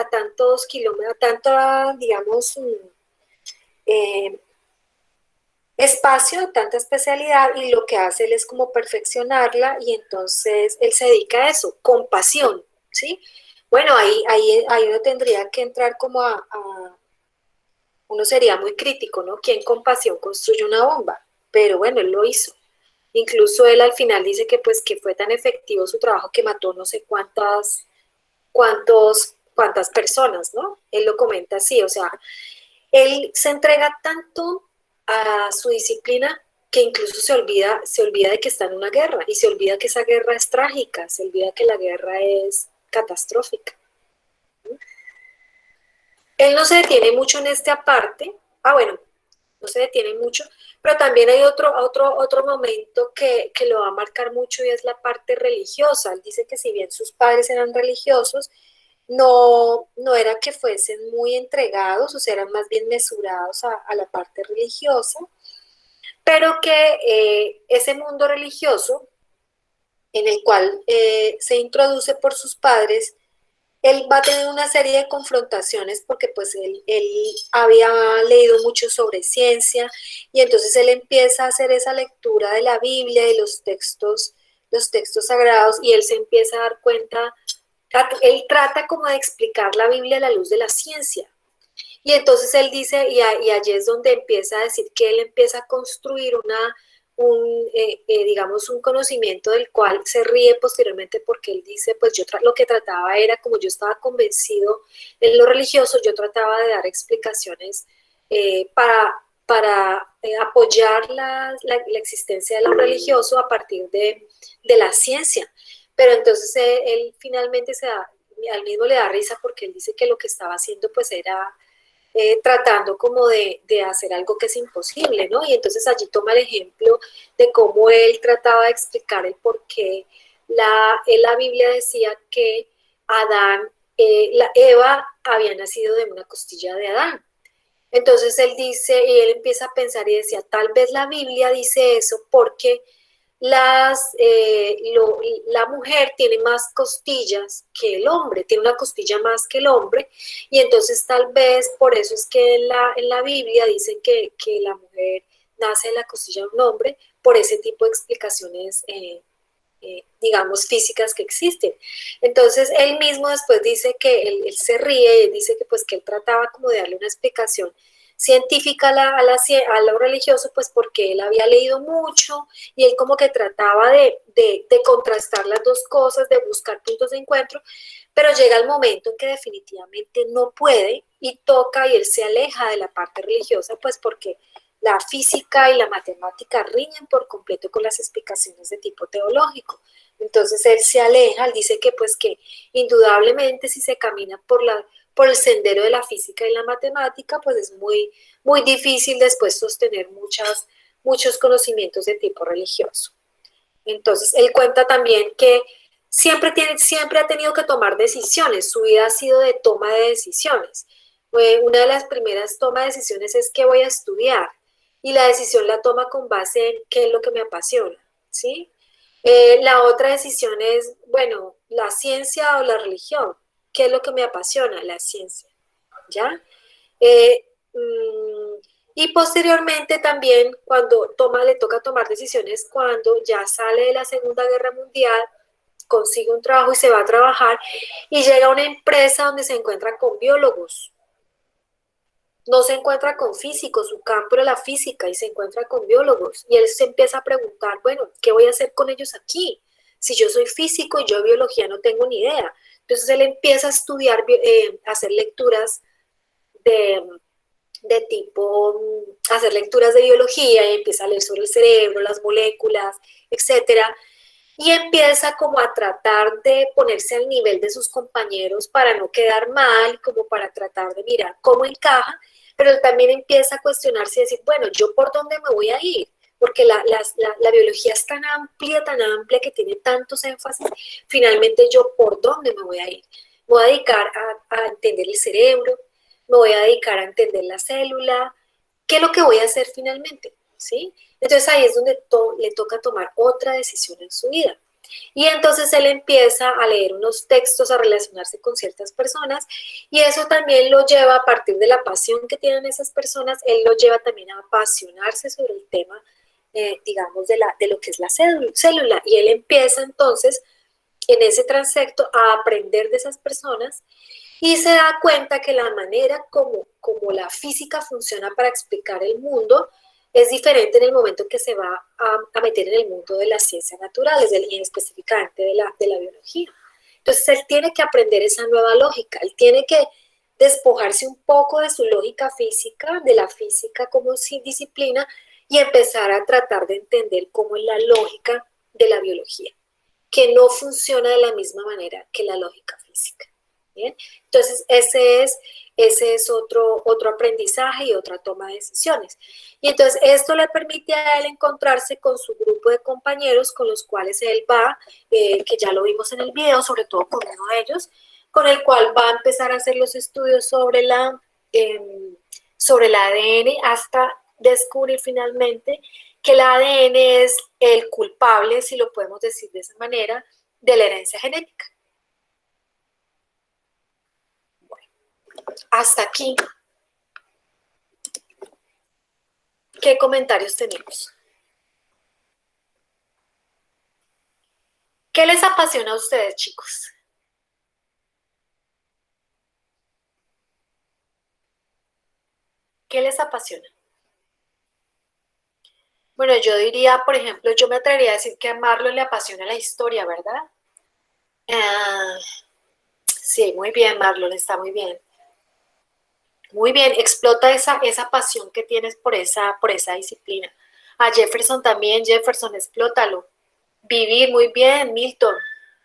A: tantos kilómetros, digamos, espacio, tanta especialidad, y lo que hace él es como perfeccionarla, y entonces él se dedica a eso, con pasión, ¿sí? Bueno, ahí uno tendría que entrar como uno sería muy crítico, ¿no? ¿Quién con pasión construye una bomba? Pero bueno, él lo hizo. Incluso él al final dice que pues que fue tan efectivo su trabajo que mató no sé cuántas personas, ¿no? Él lo comenta así, o sea, él se entrega tanto a su disciplina que incluso se olvida de que está en una guerra y se olvida que esa guerra es trágica, se olvida que la guerra es catastrófica. Él no se detiene mucho en esta parte, bueno, no se detiene mucho, pero también hay otro momento que lo va a marcar mucho y es la parte religiosa. Él dice que si bien sus padres eran religiosos, no era que fuesen muy entregados, o sea, eran más bien mesurados a la parte religiosa, pero que ese mundo religioso en el cual se introduce por sus padres, él va a tener una serie de confrontaciones porque pues él había leído mucho sobre ciencia y entonces él empieza a hacer esa lectura de la Biblia y los textos sagrados y él se empieza a dar cuenta, él trata como de explicar la Biblia a la luz de la ciencia. Y entonces él dice, y allí es donde empieza a decir que él empieza a construir digamos, un conocimiento del cual se ríe posteriormente porque él dice, pues yo lo que trataba era, como yo estaba convencido en lo religioso, yo trataba de dar explicaciones para apoyar la existencia de lo religioso a partir de la ciencia. Pero entonces él finalmente al mismo le da risa porque él dice que lo que estaba haciendo pues era tratando como de hacer algo que es imposible, ¿no? Y entonces allí toma el ejemplo de cómo él trataba de explicar el por qué la Biblia decía que Eva había nacido de una costilla de Adán. Entonces él dice, y él empieza a pensar y decía, tal vez la Biblia dice eso porque la mujer tiene más costillas que el hombre, tiene una costilla más que el hombre, y entonces tal vez por eso es que en la Biblia dicen que la mujer nace de la costilla de un hombre, por ese tipo de explicaciones digamos, físicas que existen. Entonces, él mismo después dice que él se ríe y dice que pues que él trataba como de darle una explicación científica a lo religioso, pues porque él había leído mucho y él como que trataba de contrastar las dos cosas, de buscar puntos de encuentro, pero llega el momento en que definitivamente no puede y toca y él se aleja de la parte religiosa, pues porque la física y la matemática riñen por completo con las explicaciones de tipo teológico. Entonces él se aleja, él dice que pues que indudablemente si se camina por el sendero de la física y la matemática, pues es muy, muy difícil después sostener muchos conocimientos de tipo religioso. Entonces, él cuenta también que siempre ha tenido que tomar decisiones, su vida ha sido de toma de decisiones. Una de las primeras tomas de decisiones es qué voy a estudiar, y la decisión la toma con base en qué es lo que me apasiona, ¿sí? La otra decisión es, bueno, la ciencia o la religión. ¿Qué es lo que me apasiona? La ciencia, ¿ya? Y posteriormente también cuando le toca tomar decisiones cuando ya sale de la Segunda Guerra Mundial, consigue un trabajo y se va a trabajar y llega a una empresa donde se encuentra con biólogos. No se encuentra con físicos, su campo era la física y se encuentra con biólogos. Y él se empieza a preguntar, bueno, ¿qué voy a hacer con ellos aquí? Si yo soy físico y yo de biología no tengo ni idea. Entonces él empieza a estudiar, a hacer lecturas de tipo, hacer lecturas de biología y empieza a leer sobre el cerebro, las moléculas, etcétera. Y empieza como a tratar de ponerse al nivel de sus compañeros para no quedar mal, como para tratar de mirar cómo encaja, pero él también empieza a cuestionarse y decir, bueno, ¿yo por dónde me voy a ir? Porque la biología es tan amplia que tiene tantos énfasis, finalmente yo por dónde me voy a ir. Me voy a dedicar a entender el cerebro, me voy a dedicar a entender la célula, ¿qué es lo que voy a hacer finalmente? ¿Sí? Entonces ahí es donde le toca tomar otra decisión en su vida. Y entonces él empieza a leer unos textos, a relacionarse con ciertas personas, y eso también lo lleva, a partir de la pasión que tienen esas personas, él lo lleva también a apasionarse sobre el tema, digamos, de lo que es la célula. Y él empieza entonces, en ese transecto, a aprender de esas personas, y se da cuenta que la manera como la física funciona para explicar el mundo es diferente en el momento que se va a meter en el mundo de las ciencias naturales, y específicamente de la biología. Entonces él tiene que aprender esa nueva lógica, él tiene que despojarse un poco de su lógica física, de la física como disciplina, y empezar a tratar de entender cómo es la lógica de la biología, que no funciona de la misma manera que la lógica física. ¿Bien? Entonces, ese es otro aprendizaje y otra toma de decisiones. Y entonces, esto le permite a él encontrarse con su grupo de compañeros con los cuales él va, que ya lo vimos en el video, sobre todo con uno de ellos, con el cual va a empezar a hacer los estudios sobre el ADN hasta descubrir finalmente que el ADN es el culpable, si lo podemos decir de esa manera, de la herencia genética. Hasta aquí. ¿Qué comentarios tenemos? ¿Qué les apasiona a ustedes, chicos? ¿Qué les apasiona? Bueno, yo diría, por ejemplo, yo me atrevería a decir que a Marlon le apasiona la historia, ¿verdad? Sí, muy bien, Marlon, está muy bien. Muy bien, explota esa pasión que tienes por esa disciplina. A Jefferson también, Jefferson, explótalo. Vivir, muy bien, Milton.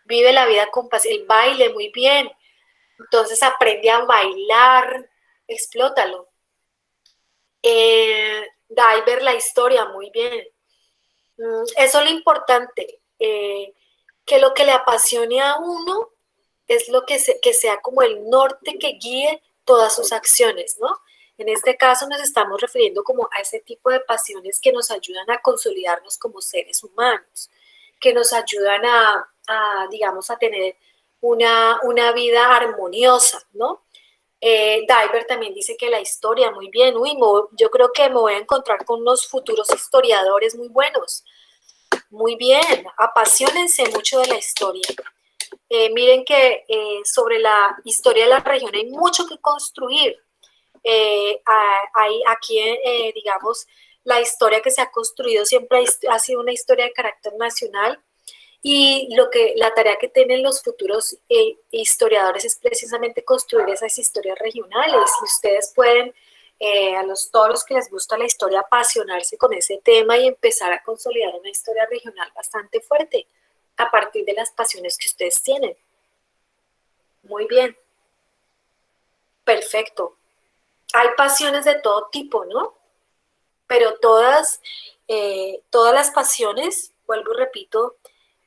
A: Vive la vida con pasión. El baile, muy bien. Entonces aprende a bailar, explótalo. Diver, la historia, muy bien. Eso es lo importante, que lo que le apasione a uno es lo que sea como el norte que guíe todas sus acciones, ¿no? En este caso nos estamos refiriendo como a ese tipo de pasiones que nos ayudan a consolidarnos como seres humanos, que nos ayudan digamos, a tener una vida armoniosa, ¿no? Diver también dice que la historia, muy bien. Uy, yo creo que me voy a encontrar con unos futuros historiadores muy buenos. Muy bien, apasionense mucho de la historia. Miren que sobre la historia de la región hay mucho que construir. Aquí, digamos, la historia que se ha construido siempre ha sido una historia de carácter nacional, y la tarea que tienen los futuros historiadores es precisamente construir esas historias regionales. Y ustedes pueden, todos los que les gusta la historia, apasionarse con ese tema y empezar a consolidar una historia regional bastante fuerte a partir de las pasiones que ustedes tienen. Muy bien. Perfecto. Hay pasiones de todo tipo, ¿no? Pero todas las pasiones, vuelvo y repito,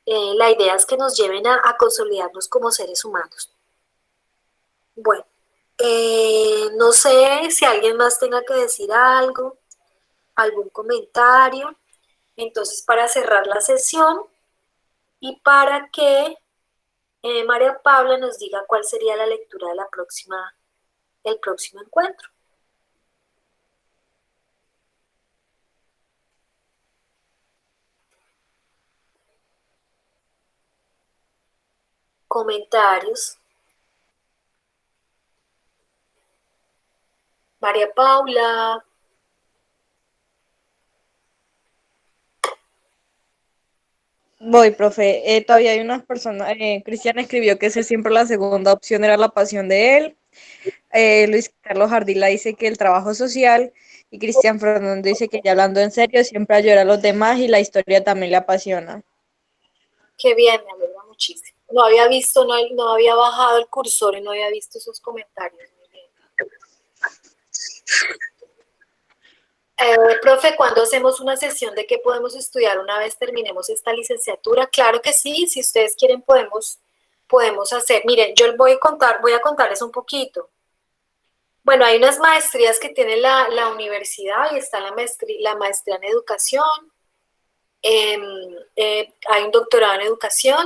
A: la idea es que nos lleven a consolidarnos como seres humanos. Bueno, no sé si alguien más tenga que decir algo, algún comentario. Entonces, para cerrar la sesión y para que María Paula nos diga cuál sería la lectura de el próximo encuentro. Comentarios. María Paula.
B: Voy, profe. Todavía hay unas personas, Cristian escribió que ese siempre la segunda opción era la pasión de él. Luis Carlos Ardila dice que el trabajo social, y Cristian Fernando dice que ya hablando en serio, siempre ayuda a los demás y la historia también le apasiona.
A: Qué bien, me alegra muchísimo. No había visto, no había bajado el cursor y no había visto esos comentarios. Muy bien. Profe, ¿cuándo hacemos una sesión de qué podemos estudiar una vez terminemos esta licenciatura? Claro que sí, si ustedes quieren podemos hacer. Miren, yo voy a contarles un poquito. Bueno, hay unas maestrías que tiene la universidad, y está la maestría en educación, hay un doctorado en educación,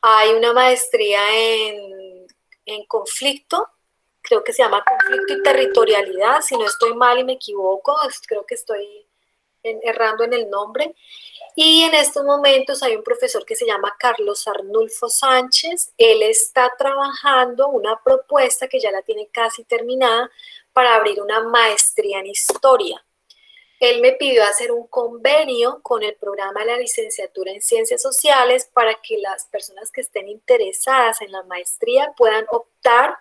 A: hay una maestría en conflicto, creo que se llama conflicto y territorialidad, si no estoy mal y me equivoco, creo que estoy errando en el nombre. Y en estos momentos hay un profesor que se llama Carlos Arnulfo Sánchez. Él está trabajando una propuesta que ya la tiene casi terminada para abrir una maestría en historia. Él me pidió hacer un convenio con el programa de la licenciatura en Ciencias Sociales para que las personas que estén interesadas en la maestría puedan optar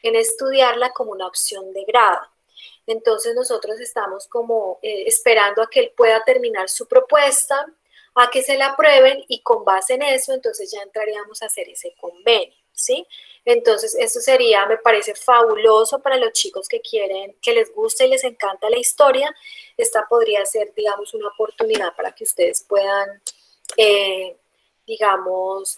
A: en estudiarla como una opción de grado. Entonces nosotros estamos como esperando a que él pueda terminar su propuesta, a que se la aprueben, y con base en eso entonces ya entraríamos a hacer ese convenio, ¿sí? Entonces eso sería, me parece fabuloso para los chicos que quieren, que les gusta y les encanta la historia. Esta podría ser, digamos, una oportunidad para que ustedes puedan, digamos,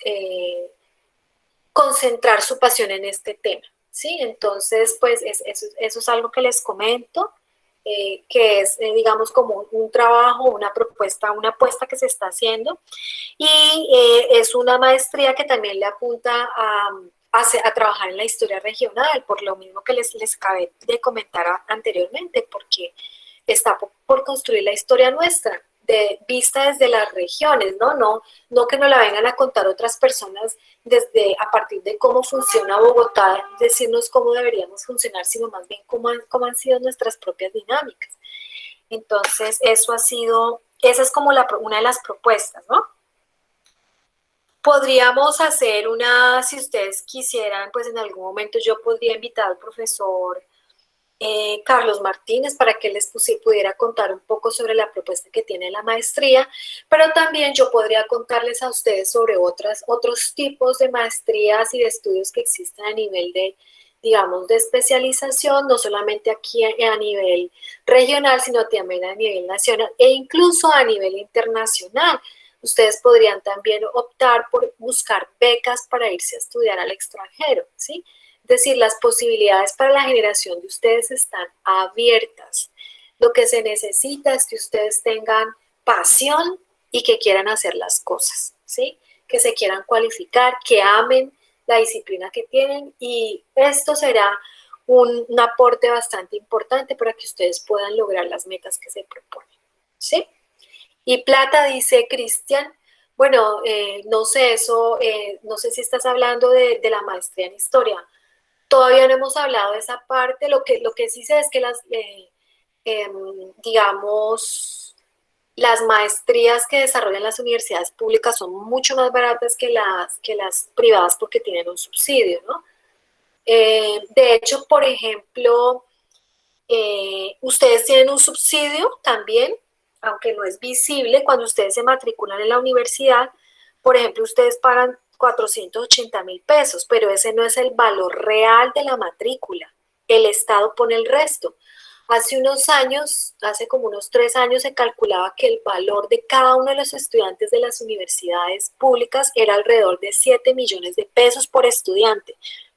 A: concentrar su pasión en este tema, ¿sí? Entonces, pues eso es algo que les comento, que es, digamos, como un trabajo, una apuesta que se está haciendo, y es una maestría que también le apunta a trabajar en la historia regional, por lo mismo que les acabé de comentar anteriormente, porque está por construir la historia nuestra, vista desde las regiones, no que nos la vengan a contar otras personas a partir de cómo funciona Bogotá, decirnos cómo deberíamos funcionar, sino más bien cómo han sido nuestras propias dinámicas. Entonces, esa es como una de las propuestas, ¿no? Podríamos hacer si ustedes quisieran, pues en algún momento yo podría invitar al profesor Carlos Martínez para que les pudiera contar un poco sobre la propuesta que tiene la maestría, pero también yo podría contarles a ustedes sobre otros tipos de maestrías y de estudios que existen a nivel de, digamos, de especialización, no solamente aquí a nivel regional, sino también a nivel nacional e incluso a nivel internacional. Ustedes podrían también optar por buscar becas para irse a estudiar al extranjero, ¿sí? Es decir, las posibilidades para la generación de ustedes están abiertas. Lo que se necesita es que ustedes tengan pasión y que quieran hacer las cosas, ¿sí? Que se quieran cualificar, que amen la disciplina que tienen, y esto será un aporte bastante importante para que ustedes puedan lograr las metas que se proponen, ¿sí? Y plata, dice Cristian. Bueno, no sé eso, no sé si estás hablando de la maestría en historia. Todavía no hemos hablado de esa parte. Lo que sí sé es que digamos, las maestrías que desarrollan las universidades públicas son mucho más baratas que las privadas porque tienen un subsidio, ¿no? De hecho, por ejemplo, ustedes tienen un subsidio también, aunque no es visible, cuando ustedes se matriculan en la universidad. Por ejemplo, ustedes pagan 480.000 pesos, pero ese no es el valor real de la matrícula. El Estado pone el resto. Hace unos años, hace como unos 3 años, se calculaba que el valor de cada uno de los estudiantes de las universidades públicas era alrededor de 7 millones de pesos por estudiante,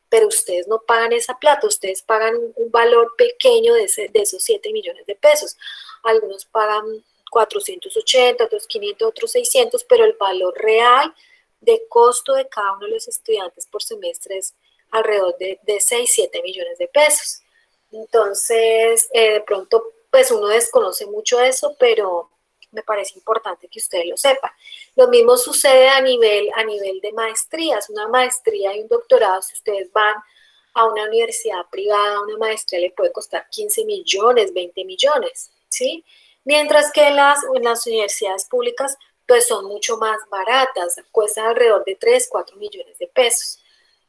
A: pero ustedes no pagan esa plata, ustedes pagan un valor pequeño de esos 7 millones de pesos. Algunos pagan 480, otros 500, otros 600, pero el valor real de costo de cada uno de los estudiantes por semestre es alrededor de 6, 7 millones de pesos. Entonces, de pronto, pues uno desconoce mucho eso, pero me parece importante que ustedes lo sepan. Lo mismo sucede a nivel de maestrías. Una maestría y un doctorado, si ustedes van a una universidad privada, una maestría le puede costar 15 millones, 20 millones, ¿sí? Mientras que en las universidades públicas, pues son mucho más baratas, cuestan alrededor de 3, 4 millones de pesos.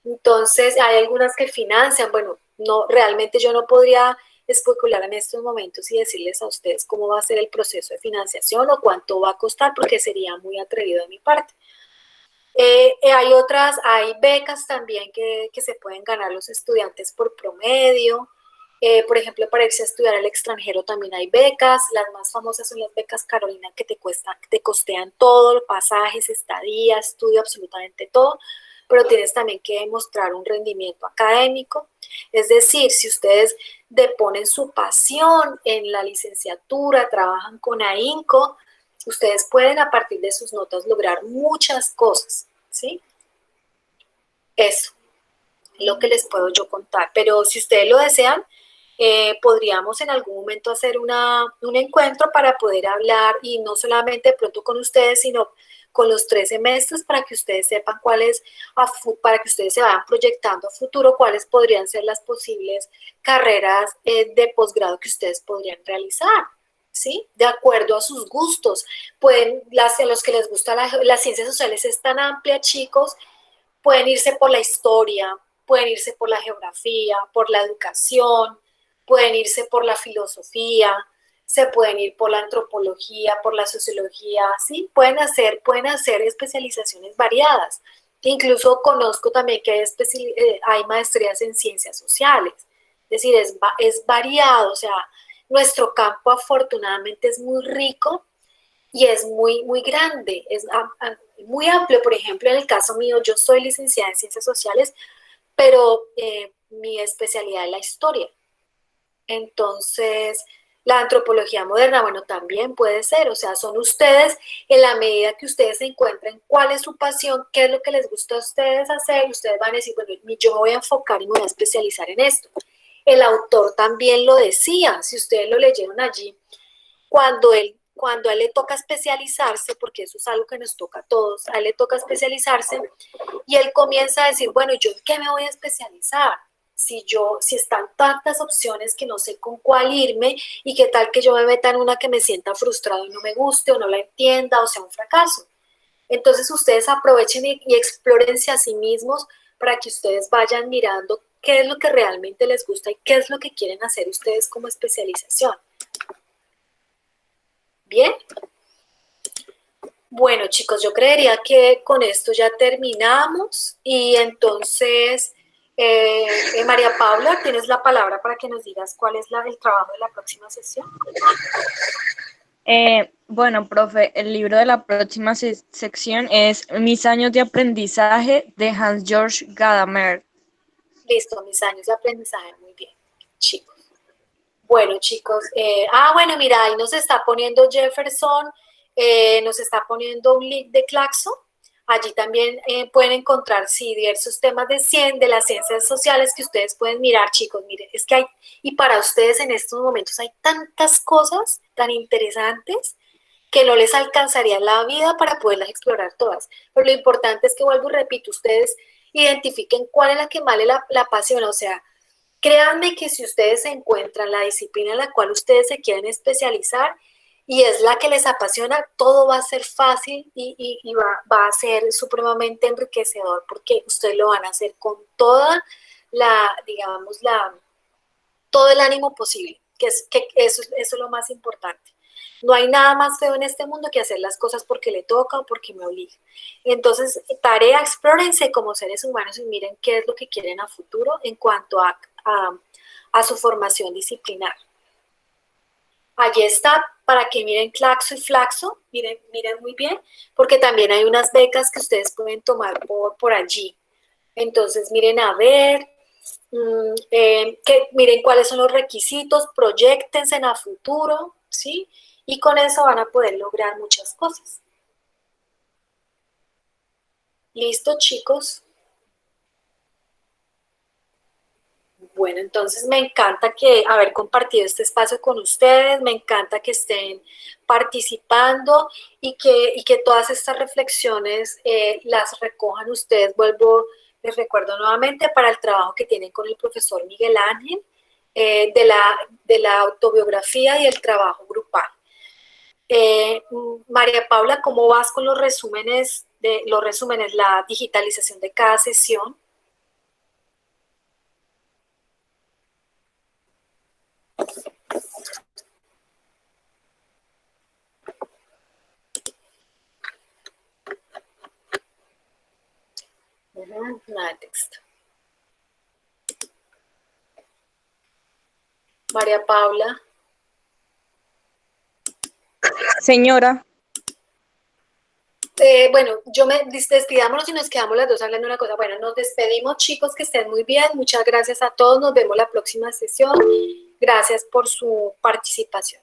A: Entonces, hay algunas que financian, bueno, no, realmente yo no podría especular en estos momentos y decirles a ustedes cómo va a ser el proceso de financiación o cuánto va a costar, porque sería muy atrevido de mi parte. Hay becas también que se pueden ganar los estudiantes por promedio. Por ejemplo, para irse a estudiar al extranjero también hay becas. Las más famosas son las becas Carolina, que te costean todo, pasajes, estadía, estudio, absolutamente todo, pero tienes también que demostrar un rendimiento académico. Es decir, si ustedes deponen su pasión en la licenciatura, trabajan con ahínco, ustedes pueden a partir de sus notas lograr muchas cosas, ¿sí? Eso, lo que les puedo yo contar. Pero si ustedes lo desean, podríamos en algún momento hacer un encuentro para poder hablar, y no solamente de pronto con ustedes, sino con los 3 semestres, para que ustedes sepan para que ustedes se vayan proyectando a futuro cuáles podrían ser las posibles carreras de posgrado que ustedes podrían realizar, ¿sí? De acuerdo a sus gustos. A los que les gusta las ciencias sociales es tan amplia, chicos, pueden irse por la historia, pueden irse por la geografía, por la educación, pueden irse por la filosofía, se pueden ir por la antropología, por la sociología, ¿sí? Pueden hacer especializaciones variadas. Incluso conozco también que hay maestrías en ciencias sociales. Es decir, es variado, o sea, nuestro campo afortunadamente es muy rico y es muy, muy grande, es muy amplio. Por ejemplo, en el caso mío, yo soy licenciada en ciencias sociales, pero mi especialidad es la historia. Entonces, la antropología moderna, bueno, también puede ser, o sea, son ustedes, en la medida que ustedes se encuentren cuál es su pasión, qué es lo que les gusta a ustedes hacer, ustedes van a decir, bueno, yo me voy a enfocar y me voy a especializar en esto. El autor también lo decía, si ustedes lo leyeron allí, cuando a él le toca especializarse, porque eso es algo que nos toca a todos, a él le toca especializarse, y él comienza a decir, bueno, ¿yo en qué me voy a especializar? Si están tantas opciones que no sé con cuál irme, y qué tal que yo me meta en una que me sienta frustrado y no me guste, o no la entienda, o sea un fracaso. Entonces ustedes aprovechen y explórense a sí mismos para que ustedes vayan mirando qué es lo que realmente les gusta y qué es lo que quieren hacer ustedes como especialización. Bien. Bueno, chicos, yo creería que con esto ya terminamos, y entonces, María Paula, tienes la palabra para que nos digas cuál es el trabajo de la próxima sesión.
B: Bueno, profe, el libro de la próxima sección es Mis años de aprendizaje, de Hans-Georg Gadamer.
A: Listo, mis años de aprendizaje, muy bien, chicos. Bueno, chicos, bueno, mira, ahí nos está poniendo Jefferson, nos está poniendo un link de Claxo. Allí también pueden encontrar, sí, diversos temas de las ciencias sociales que ustedes pueden mirar, chicos. Miren, es que y para ustedes en estos momentos hay tantas cosas tan interesantes que no les alcanzaría la vida para poderlas explorar todas. Pero lo importante es que, vuelvo y repito, ustedes identifiquen cuál es la que más les la apasiona. O sea, créanme que si ustedes encuentran la disciplina en la cual ustedes se quieren especializar y es la que les apasiona, todo va a ser fácil y va a ser supremamente enriquecedor, porque ustedes lo van a hacer con toda todo el ánimo posible, que eso es lo más importante. No hay nada más feo en este mundo que hacer las cosas porque le toca o porque me obliga. Entonces, tarea, explórense como seres humanos y miren qué es lo que quieren a futuro en cuanto a su formación disciplinar. Allí está, para que miren Claxo y Flaxo, miren muy bien, porque también hay unas becas que ustedes pueden tomar por allí. Entonces, miren a ver, miren cuáles son los requisitos, proyéctense a futuro, ¿sí? Y con eso van a poder lograr muchas cosas. ¿Listo, chicos? Bueno, entonces me encanta haber compartido este espacio con ustedes, me encanta que estén participando y que todas estas reflexiones las recojan ustedes. Les recuerdo nuevamente para el trabajo que tienen con el profesor Miguel Ángel, de la autobiografía y el trabajo grupal. María Paula, ¿cómo vas con los resúmenes, la digitalización de cada sesión? Next. María Paula.
B: Señora.
A: Bueno, despidámonos y nos quedamos las dos hablando una cosa. Bueno, nos despedimos, chicos, que estén muy bien. Muchas gracias a todos. Nos vemos la próxima sesión. Gracias por su participación.